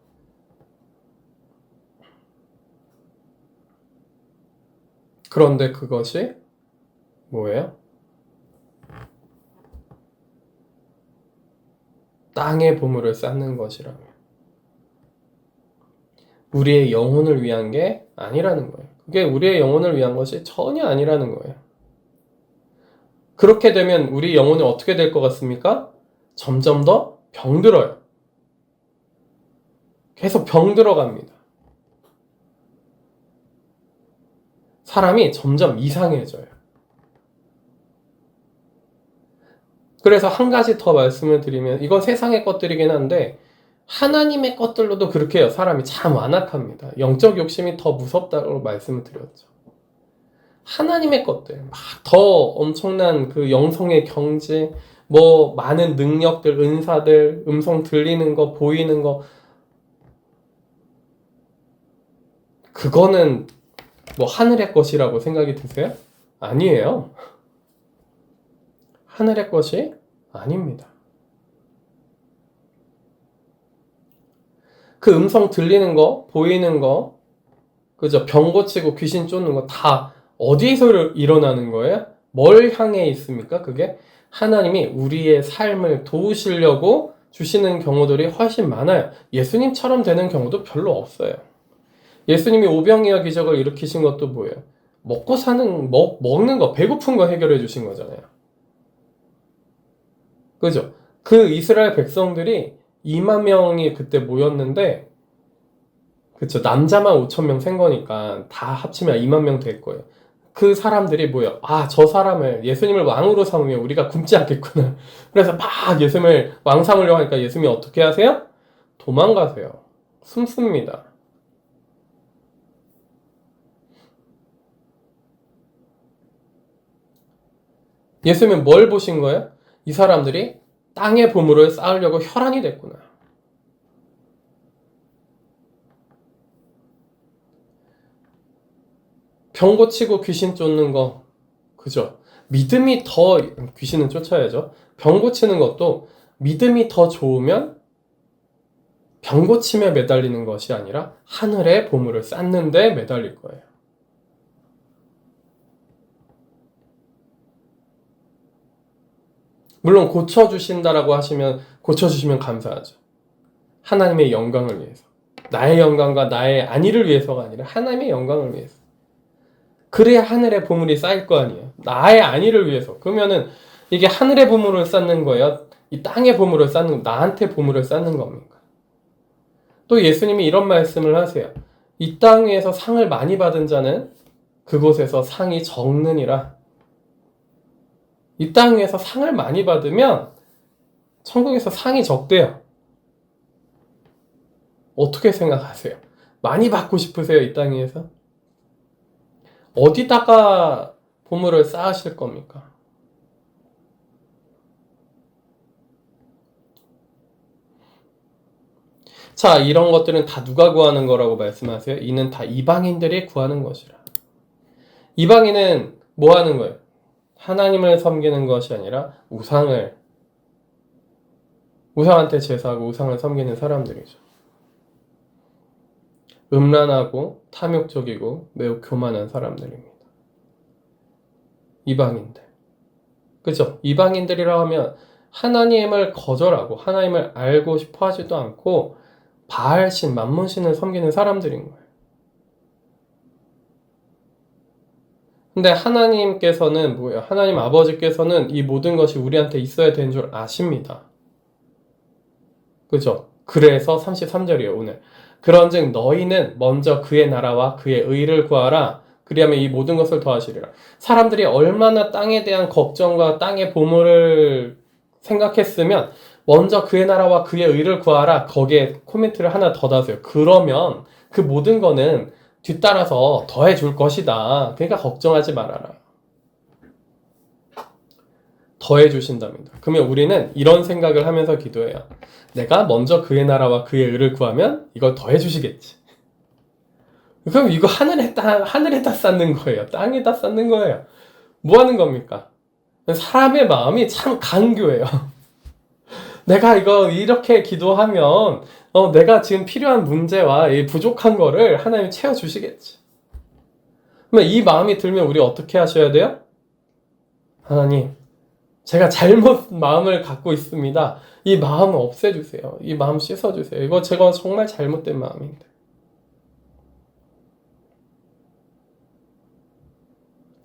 그런데 그것이 뭐예요? 땅의 보물을 쌓는 것이라며. 우리의 영혼을 위한 게 아니라는 거예요. 그게 우리의 영혼을 위한 것이 전혀 아니라는 거예요. 그렇게 되면 우리 영혼이 어떻게 될 것 같습니까? 점점 더 병들어요. 계속 병들어갑니다. 사람이 점점 이상해져요. 그래서 한 가지 더 말씀을 드리면, 이건 세상의 것들이긴 한데 하나님의 것들로도 그렇게 해요. 사람이 참 완악합니다. 영적 욕심이 더 무섭다고 말씀을 드렸죠. 하나님의 것들, 막 더 엄청난 그 영성의 경지, 뭐 많은 능력들, 은사들, 음성 들리는 거, 보이는 거, 그거는 뭐 하늘의 것이라고 생각이 드세요? 아니에요. 하늘의 것이 아닙니다. 그 음성 들리는 거, 보이는 거, 그죠? 병 고치고 귀신 쫓는 거 다 어디에서 일어나는 거예요? 뭘 향해 있습니까? 그게 하나님이 우리의 삶을 도우시려고 주시는 경우들이 훨씬 많아요. 예수님처럼 되는 경우도 별로 없어요. 예수님이 오병이어 기적을 일으키신 것도 뭐예요? 먹고 사는, 먹는 거, 배고픈 거 해결해 주신 거잖아요. 그죠? 그 이스라엘 백성들이 2만 명이 그때 모였는데, 그쵸. 남자만 5천 명 센 거니까 다 합치면 2만 명 될 거예요. 그 사람들이 뭐예요? 아, 저 사람을 예수님을 왕으로 삼으면 우리가 굶지 않겠구나. 그래서 막 예수님을 왕 삼으려고 하니까 예수님이 어떻게 하세요? 도망가세요. 숨습니다. 예수님은 뭘 보신 거예요? 이 사람들이 땅의 보물을 쌓으려고 혈안이 됐구나. 병 고치고 귀신 쫓는 거, 그죠? 믿음이 더, 귀신은 쫓아야죠. 병 고치는 것도 믿음이 더 좋으면 병 고침에 매달리는 것이 아니라 하늘의 보물을 쌓는 데 매달릴 거예요. 물론 고쳐주신다라고 하시면, 고쳐주시면 감사하죠. 하나님의 영광을 위해서. 나의 영광과 나의 안위를 위해서가 아니라 하나님의 영광을 위해서. 그래야 하늘의 보물이 쌓일 거 아니에요. 나의 안위를 위해서. 그러면은 이게 하늘의 보물을 쌓는 거예요? 이 땅의 보물을 쌓는, 나한테 보물을 쌓는 겁니까? 또 예수님이 이런 말씀을 하세요. 이 땅에서 상을 많이 받은 자는 그곳에서 상이 적느니라. 이 땅에서 상을 많이 받으면 천국에서 상이 적대요. 어떻게 생각하세요? 많이 받고 싶으세요? 이 땅에서? 어디다가 보물을 쌓으실 겁니까? 자, 이런 것들은 다 누가 구하는 거라고 말씀하세요? 이는 다 이방인들이 구하는 것이라. 이방인은 뭐 하는 거예요? 하나님을 섬기는 것이 아니라 우상한테 제사하고 우상을 섬기는 사람들이죠. 음란하고 탐욕적이고 매우 교만한 사람들입니다. 이방인들. 그죠? 이방인들이라 하면 하나님을 거절하고 하나님을 알고 싶어 하지도 않고 바알신, 만문신을 섬기는 사람들인 거예요. 근데 하나님께서는 뭐예요? 하나님 아버지께서는 이 모든 것이 우리한테 있어야 되는 줄 아십니다. 그죠? 그래서 33절이에요, 오늘. 그런즉 너희는 먼저 그의 나라와 그의 의를 구하라. 그리하면 이 모든 것을 더하시리라. 사람들이 얼마나 땅에 대한 걱정과 땅의 보물을 생각했으면 먼저 그의 나라와 그의 의를 구하라. 거기에 코멘트를 하나 더 다세요. 그러면 그 모든 거는 뒤따라서 더해 줄 것이다. 그러니까 걱정하지 말아라. 더해 주신답니다. 그러면 우리는 이런 생각을 하면서 기도해요. 내가 먼저 그의 나라와 그의 의를 구하면 이걸 더해 주시겠지. 그럼 이거 하늘에다 쌓는 거예요. 땅에다 쌓는 거예요. 뭐 하는 겁니까? 사람의 마음이 참 간교해요. 내가 이거 이렇게 기도하면 내가 지금 필요한 문제와 이 부족한 거를 하나님이 채워주시겠지. 그러면 이 마음이 들면 우리 어떻게 하셔야 돼요? 하나님, 제가 잘못 마음을 갖고 있습니다. 이 마음을 없애주세요. 이 마음 씻어주세요. 이거 제가 정말 잘못된 마음인데.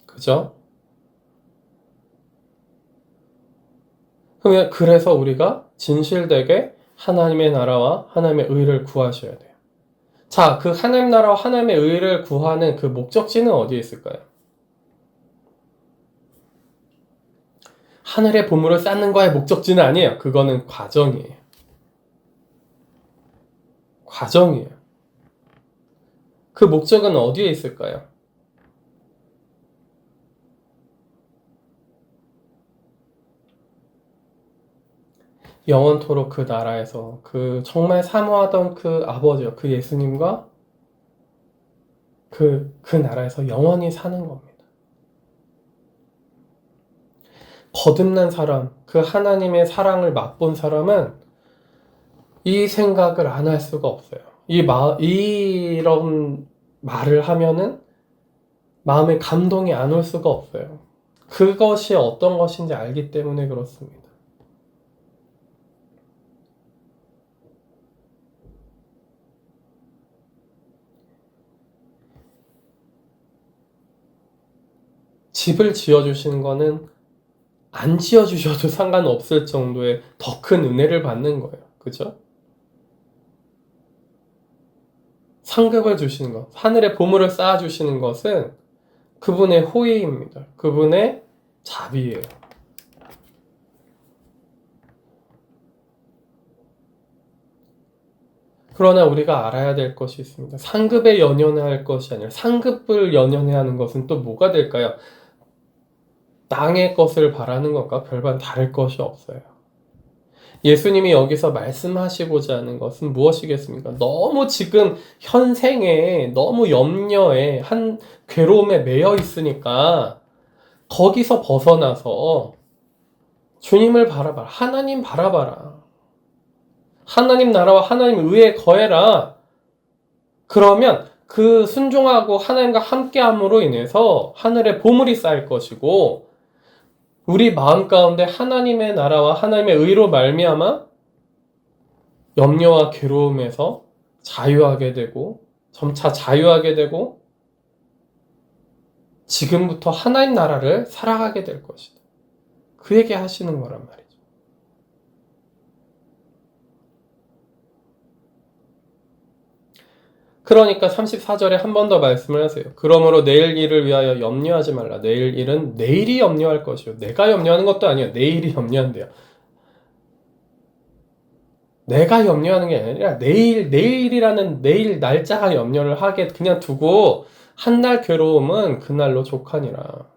그죠? 그래서 우리가 진실되게 하나님의 나라와 하나님의 의를 구하셔야 돼요. 자, 그 하나님 나라와 하나님의 의를 구하는 그 목적지는 어디에 있을까요? 하늘의 보물을 쌓는 거의 목적지는 아니에요. 그거는 과정이에요. 과정이에요. 그 목적은 어디에 있을까요? 영원토록 그 나라에서 그 정말 사모하던 그 아버지요, 그 예수님과 그 나라에서 영원히 사는 겁니다. 거듭난 사람, 그 하나님의 사랑을 맛본 사람은 이 생각을 안 할 수가 없어요. 이런 말을 하면은 마음에 감동이 안 올 수가 없어요. 그것이 어떤 것인지 알기 때문에 그렇습니다. 집을 지어주시는 거는 안 지어주셔도 상관없을 정도의 더 큰 은혜를 받는 거예요. 그죠? 상급을 주시는 것, 하늘의 보물을 쌓아주시는 것은 그분의 호의입니다. 그분의 자비예요. 그러나 우리가 알아야 될 것이 있습니다. 상급에 연연할 것이 아니라 상급을 연연해야 하는 것은 또 뭐가 될까요? 땅의 것을 바라는 것과 별반 다를 것이 없어요. 예수님이 여기서 말씀하시고자 하는 것은 무엇이겠습니까? 너무 지금 현생에 너무 염려에 한 괴로움에 매여 있으니까 거기서 벗어나서 주님을 바라봐라. 하나님 바라봐라. 하나님 나라와 하나님 의에 거해라. 그러면 그 순종하고 하나님과 함께함으로 인해서 하늘에 보물이 쌓일 것이고 우리 마음 가운데 하나님의 나라와 하나님의 의로 말미암아 염려와 괴로움에서 자유하게 되고 점차 자유하게 되고 지금부터 하나님 나라를 살아가게 될 것이다. 그 얘기 하시는 거란 말이죠. 그러니까 34절에 한 번 더 말씀을 하세요. 그러므로 내일 일을 위하여 염려하지 말라. 내일 일은 내일이 염려할 것이요. 내가 염려하는 것도 아니에요. 내일이 염려한대요. 내가 염려하는 게 아니라 내일이라는 내일 날짜가 염려를 하게 그냥 두고 한 날 괴로움은 그날로 족하니라.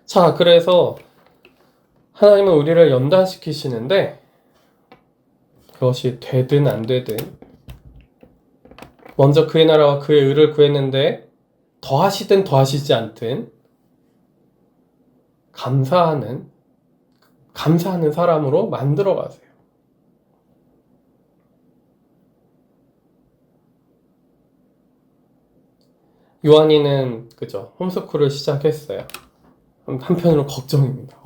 자, 그래서 하나님은 우리를 연단시키시는데 그것이 되든 안 되든 먼저 그의 나라와 그의 의를 구했는데 더하시든 더하시지 않든 감사하는 사람으로 만들어 가세요. 요한이는 그죠? 홈스쿨을 시작했어요. 한편으로 걱정입니다.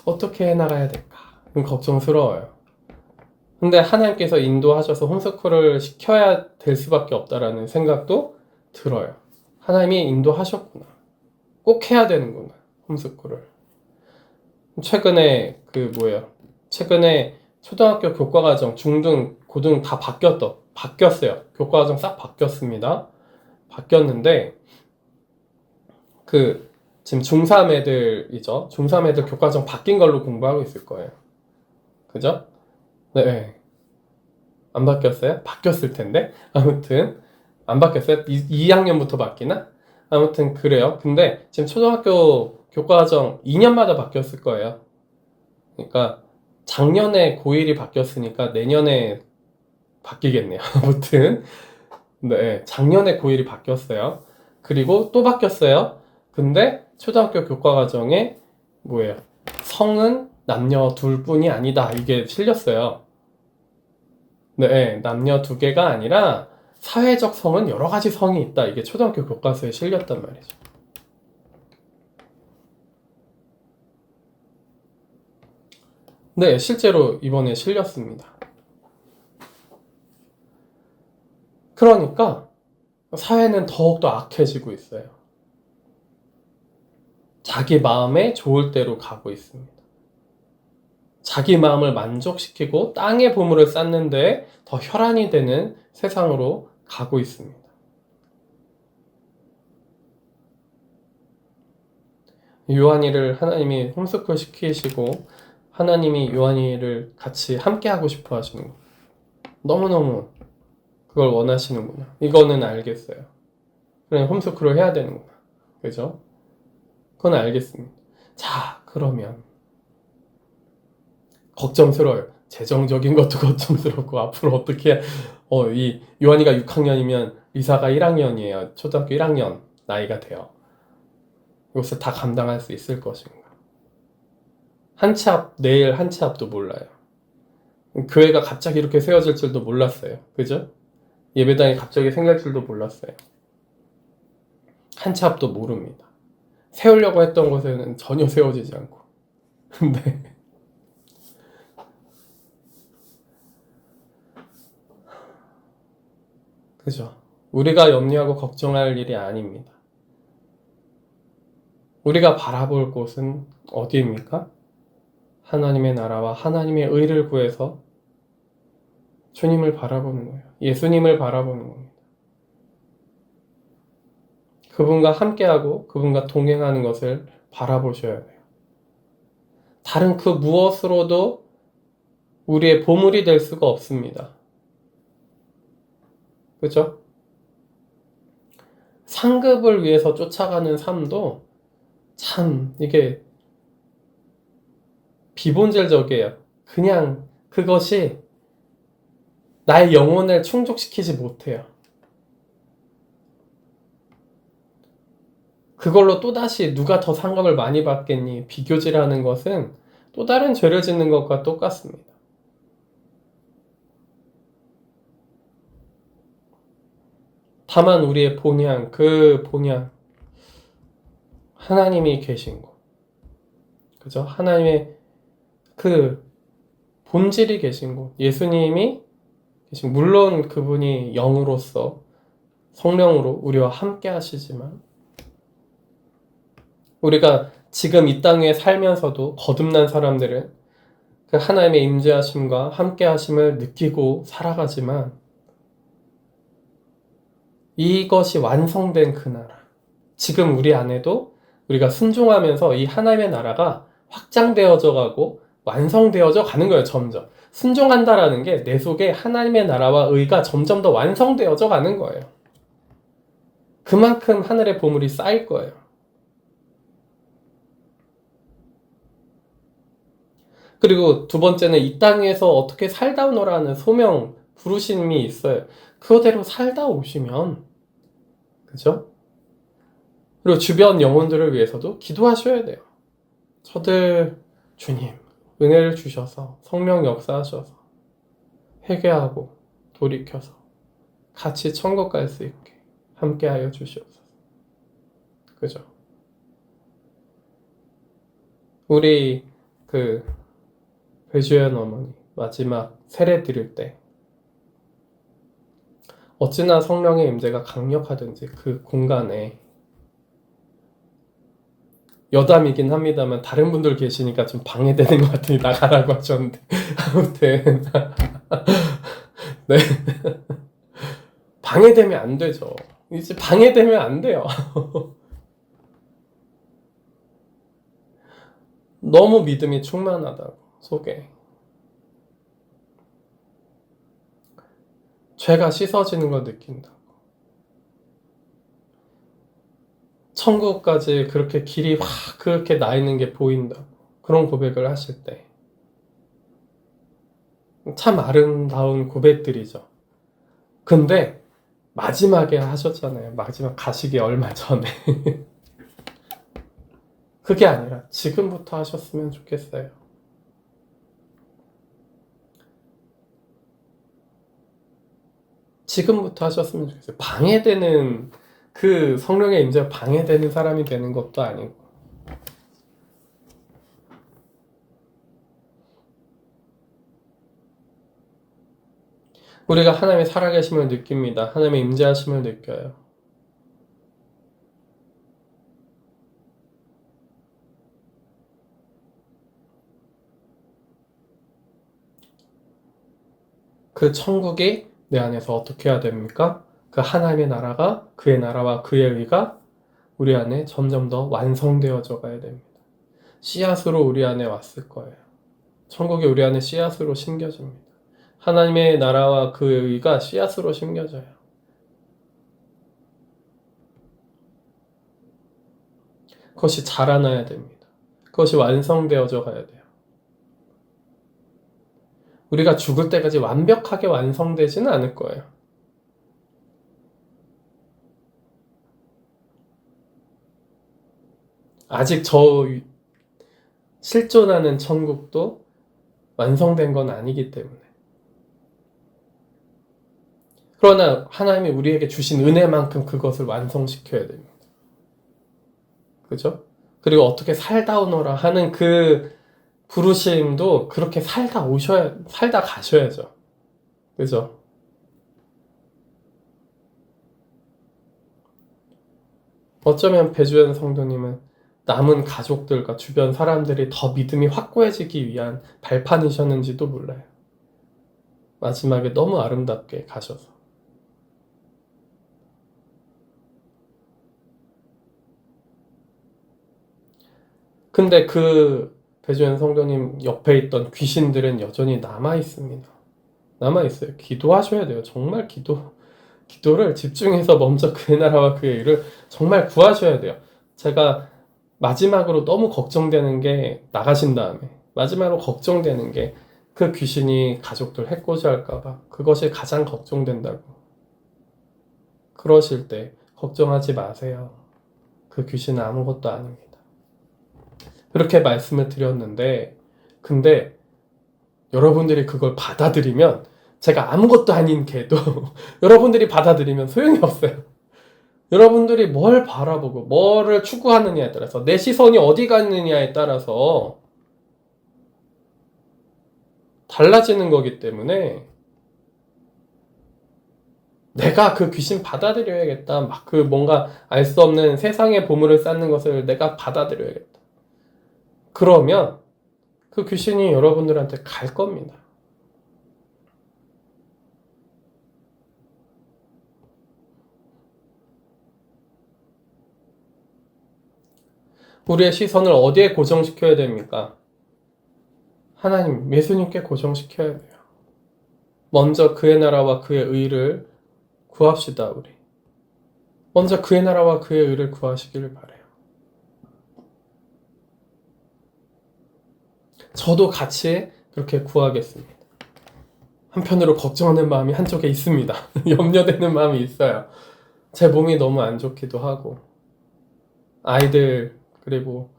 어떻게 해나가야 될까? 걱정스러워요. 근데 하나님께서 인도하셔서 홈스쿨을 시켜야 될 수밖에 없다라는 생각도 들어요. 하나님이 인도하셨구나. 꼭 해야 되는구나. 홈스쿨을. 최근에 최근에 초등학교 교과과정, 중등, 고등 다 바뀌었어요. 교과과정 싹 바뀌었습니다. 바뀌었는데 지금 중3 애들이죠. 중3 애들 교과정 바뀐 걸로 공부하고 있을 거예요. 그죠? 네. 안 바뀌었어요? 바뀌었을 텐데. 아무튼 안 바뀌었어요? 2학년부터 바뀌나? 아무튼 그래요. 근데 지금 초등학교 교과과정 2년마다 바뀌었을 거예요. 그러니까 작년에 고1이 바뀌었으니까 내년에 바뀌겠네요. 아무튼 네, 작년에 고1이 바뀌었어요. 그리고 또 바뀌었어요. 근데 초등학교 교과과정에 성은 남녀 둘뿐이 아니다. 이게 실렸어요. 네, 남녀 두 개가 아니라 사회적 성은 여러 가지 성이 있다. 이게 초등학교 교과서에 실렸단 말이죠. 네, 실제로 이번에 실렸습니다. 그러니까 사회는 더욱더 악해지고 있어요. 자기 마음에 좋을 대로 가고 있습니다. 자기 마음을 만족시키고 땅의 보물을 쌓는데 더 혈안이 되는 세상으로 가고 있습니다. 요한이를 하나님이 홈스쿨 시키시고 하나님이 요한이를 같이 함께 하고 싶어 하시는 거예요. 너무너무 그걸 원하시는구나. 이거는 알겠어요. 그냥 홈스쿨을 해야 되는구나. 그죠? 그건 알겠습니다. 자, 그러면 걱정스러워요. 재정적인 것도 걱정스럽고 앞으로 어떻게 이 요한이가 6학년이면 리사가 1학년이에요. 초등학교 1학년 나이가 돼요. 이것을 다 감당할 수 있을 것인가? 내일 한 치 앞도 몰라요. 교회가 갑자기 이렇게 세워질 줄도 몰랐어요. 그죠? 예배당이 갑자기 생길 줄도 몰랐어요. 한 치 앞도 모릅니다. 세우려고 했던 곳에는 전혀 세워지지 않고. 근데 그죠? 우리가 염려하고 걱정할 일이 아닙니다. 우리가 바라볼 곳은 어디입니까? 하나님의 나라와 하나님의 의를 구해서 주님을 바라보는 거예요. 예수님을 바라보는 겁니다. 그분과 함께하고 그분과 동행하는 것을 바라보셔야 돼요. 다른 그 무엇으로도 우리의 보물이 될 수가 없습니다. 그죠? 상급을 위해서 쫓아가는 삶도 참 이게 비본질적이에요. 그냥 그것이 나의 영혼을 충족시키지 못해요. 그걸로 또다시 누가 더 상급을 많이 받겠니? 비교질하는 것은 또 다른 죄를 짓는 것과 똑같습니다. 다만 우리의 본향, 하나님이 계신 곳. 그죠? 하나님의 그 본질이 계신 곳. 예수님이 계신, 물론 그분이 영으로서 성령으로 우리와 함께 하시지만 우리가 지금 이 땅에 살면서도 거듭난 사람들은 그 하나님의 임재하심과 함께 하심을 느끼고 살아가지만 이것이 완성된 그 나라, 지금 우리 안에도 우리가 순종하면서 이 하나님의 나라가 확장되어져 가고 완성되어져 가는 거예요. 점점 순종한다라는 게 내 속에 하나님의 나라와 의가 점점 더 완성되어져 가는 거예요. 그만큼 하늘의 보물이 쌓일 거예요. 그리고 두 번째는 이 땅에서 어떻게 살다 오너라는 소명, 부르심이 있어요. 그거대로 살다 오시면, 그죠? 그리고 주변 영혼들을 위해서도 기도하셔야 돼요. 저들 주님 은혜를 주셔서 성령 역사하셔서 회개하고 돌이켜서 같이 천국 갈 수 있게 함께하여 주시옵소서. 그죠? 우리 배주연 어머니 마지막 세례 드릴 때 어찌나 성령의 임재가 강력하든지 그 공간에 여담이긴 합니다만 다른 분들 계시니까 좀 방해되는 것 같으니 나가라고 하셨는데 아무튼 네 방해되면 안 되죠. 이제 방해되면 안 돼요. 너무 믿음이 충만하다고 속에 죄가 씻어지는 걸 느낀다고 천국까지 그렇게 길이 확 그렇게 나 있는 게 보인다고 그런 고백을 하실 때 참 아름다운 고백들이죠. 근데 마지막에 하셨잖아요. 마지막 가시기 얼마 전에 그게 아니라 지금부터 하셨으면 좋겠어요. 지금부터 하셨으면 좋겠어요. 방해되는 그 성령의 임재가 방해되는 사람이 되는 것도 아니고 우리가 하나님의 살아계심을 느낍니다. 하나님의 임재하심을 느껴요. 그 천국이 내 안에서 어떻게 해야 됩니까? 그 하나님의 나라가 그의 나라와 그의 의가 우리 안에 점점 더 완성되어져 가야 됩니다. 씨앗으로 우리 안에 왔을 거예요. 천국이 우리 안에 씨앗으로 심겨집니다. 하나님의 나라와 그의 의가 씨앗으로 심겨져요. 그것이 자라나야 됩니다. 그것이 완성되어져 가야 돼요. 우리가 죽을 때까지 완벽하게 완성되지는 않을 거예요. 아직 저 실존하는 천국도 완성된 건 아니기 때문에. 그러나 하나님이 우리에게 주신 은혜만큼 그것을 완성시켜야 됩니다. 그죠? 그리고 어떻게 살다 오너라 하는 그 부르심도 그렇게 살다 가셔야죠. 그죠? 어쩌면 배주연 성도님은 남은 가족들과 주변 사람들이 더 믿음이 확고해지기 위한 발판이셨는지도 몰라요. 마지막에 너무 아름답게 가셔서. 근데 그 배주연 성도님 옆에 있던 귀신들은 여전히 남아 있습니다. 남아 있어요. 기도하셔야 돼요. 정말 기도를 집중해서 먼저 그의 나라와 그의 일을 정말 구하셔야 돼요. 제가 마지막으로 너무 걱정되는 게 나가신 다음에 마지막으로 걱정되는 게 그 귀신이 가족들 해코지 할까봐 그것이 가장 걱정된다고. 그러실 때 걱정하지 마세요. 그 귀신은 아무것도 아닙니다. 그렇게 말씀을 드렸는데 근데 여러분들이 그걸 받아들이면 제가 아무것도 아닌 개도 여러분들이 받아들이면 소용이 없어요. 여러분들이 뭘 바라보고 뭐를 추구하느냐에 따라서 내 시선이 어디 가느냐에 따라서 달라지는 거기 때문에 내가 그 귀신 받아들여야겠다. 막 그 뭔가 알 수 없는 세상의 보물을 쌓는 것을 내가 받아들여야겠다. 그러면 그 귀신이 여러분들한테 갈 겁니다. 우리의 시선을 어디에 고정시켜야 됩니까? 하나님, 예수님께 고정시켜야 돼요. 먼저 그의 나라와 그의 의를 구합시다, 우리. 먼저 그의 나라와 그의 의를 구하시기를 바라요. 저도 같이 그렇게 구하겠습니다. 한편으로 걱정하는 마음이 한쪽에 있습니다. 염려되는 마음이 있어요. 제 몸이 너무 안 좋기도 하고, 아이들, 그리고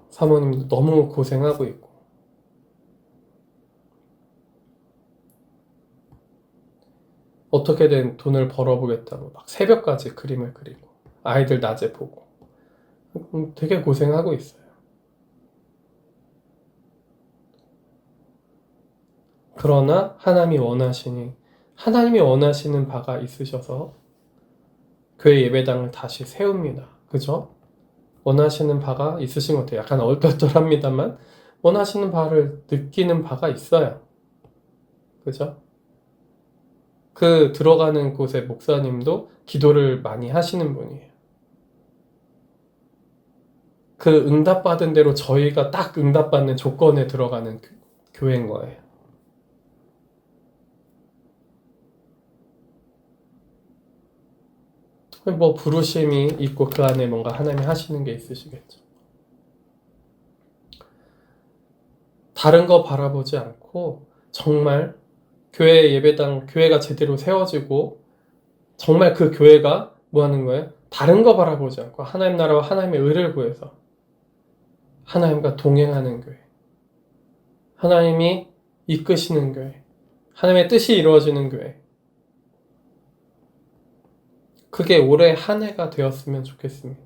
사모님도 너무 고생하고 있고, 어떻게든 돈을 벌어보겠다고 막 새벽까지 그림을 그리고, 아이들 낮에 보고, 되게 고생하고 있어요. 그러나 하나님이 원하시는 바가 있으셔서 교회 예배당을 다시 세웁니다. 그죠? 원하시는 바가 있으신 것 같아요. 약간 얼떨떨합니다만 원하시는 바를 느끼는 바가 있어요. 그죠? 그 들어가는 곳의 목사님도 기도를 많이 하시는 분이에요. 그 응답받은 대로 저희가 딱 응답받는 조건에 들어가는 교회인 거예요. 뭐 부르심이 있고 그 안에 뭔가 하나님이 하시는 게 있으시겠죠. 다른 거 바라보지 않고 정말 교회 예배당, 교회가 제대로 세워지고 정말 그 교회가 뭐 하는 거예요? 다른 거 바라보지 않고 하나님 나라와 하나님의 의를 구해서 하나님과 동행하는 교회, 하나님이 이끄시는 교회, 하나님의 뜻이 이루어지는 교회, 그게 올해 한 해가 되었으면 좋겠습니다.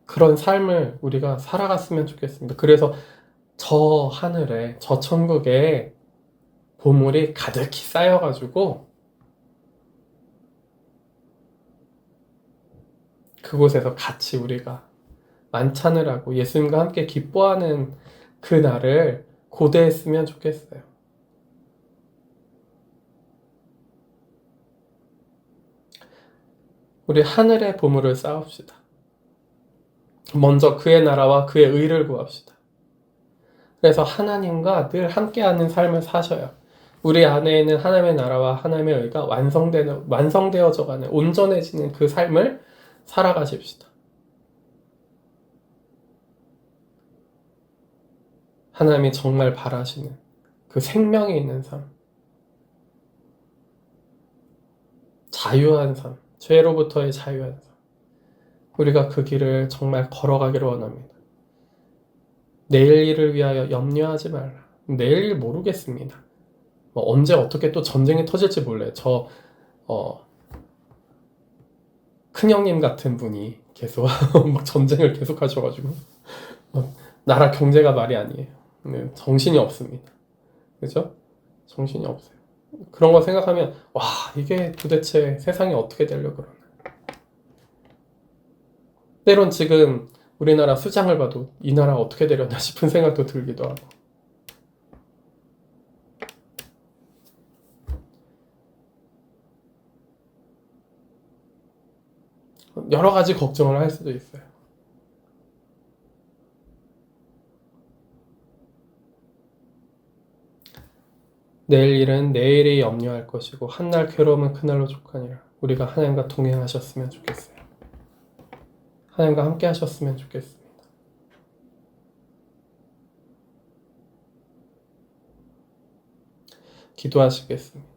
그런 삶을 우리가 살아갔으면 좋겠습니다. 그래서 저 하늘에, 저 천국에 보물이 가득히 쌓여가지고 그곳에서 같이 우리가 만찬을 하고 예수님과 함께 기뻐하는 그 날을 고대했으면 좋겠어요. 우리 하늘의 보물을 쌓읍시다. 먼저 그의 나라와 그의 의를 구합시다. 그래서 하나님과 늘 함께하는 삶을 사셔요. 우리 안에 있는 하나님의 나라와 하나님의 의가 완성되어져가는 온전해지는 그 삶을 살아가십시다. 하나님이 정말 바라시는 그 생명이 있는 삶, 자유한 삶, 죄로부터의 자유한 삶, 우리가 그 길을 정말 걸어가기를 원합니다. 내일 일을 위하여 염려하지 말라. 내일 일 모르겠습니다. 언제 어떻게 또 전쟁이 터질지 몰라요. 큰형님 같은 분이 계속 막 전쟁을 계속 하셔가지고 나라 경제가 말이 아니에요. 정신이 없습니다. 그죠? 정신이 없어요. 그런 거 생각하면 와, 이게 도대체 세상이 어떻게 되려고 그러나. 때론 지금 우리나라 수장을 봐도 이 나라가 어떻게 되려나 싶은 생각도 들기도 하고. 여러 가지 걱정을 할 수도 있어요. 내일 일은 내일이 염려할 것이고 한날 괴로움은 그날로 족하니라. 우리가 하나님과 동행하셨으면 좋겠어요. 하나님과 함께 하셨으면 좋겠습니다. 기도하시겠습니다.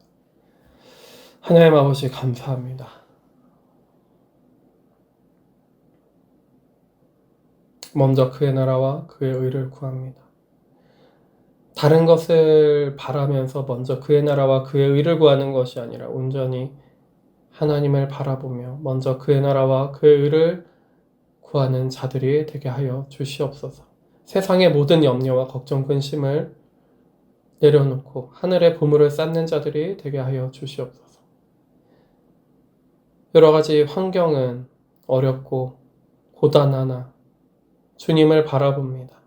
하나님 아버지 감사합니다. 먼저 그의 나라와 그의 의를 구합니다. 다른 것을 바라면서 먼저 그의 나라와 그의 의를 구하는 것이 아니라 온전히 하나님을 바라보며 먼저 그의 나라와 그의 의를 구하는 자들이 되게 하여 주시옵소서. 세상의 모든 염려와 걱정, 근심을 내려놓고 하늘의 보물을 쌓는 자들이 되게 하여 주시옵소서. 여러 가지 환경은 어렵고 고단하나 주님을 바라봅니다.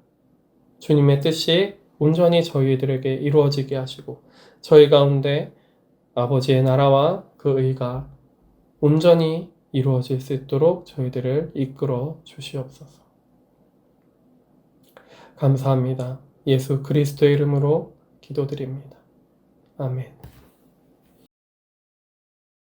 주님의 뜻이 온전히 저희들에게 이루어지게 하시고 저희 가운데 아버지의 나라와 그 의가 온전히 이루어질 수 있도록 저희들을 이끌어 주시옵소서. 감사합니다. 예수 그리스도의 이름으로 기도드립니다. 아멘.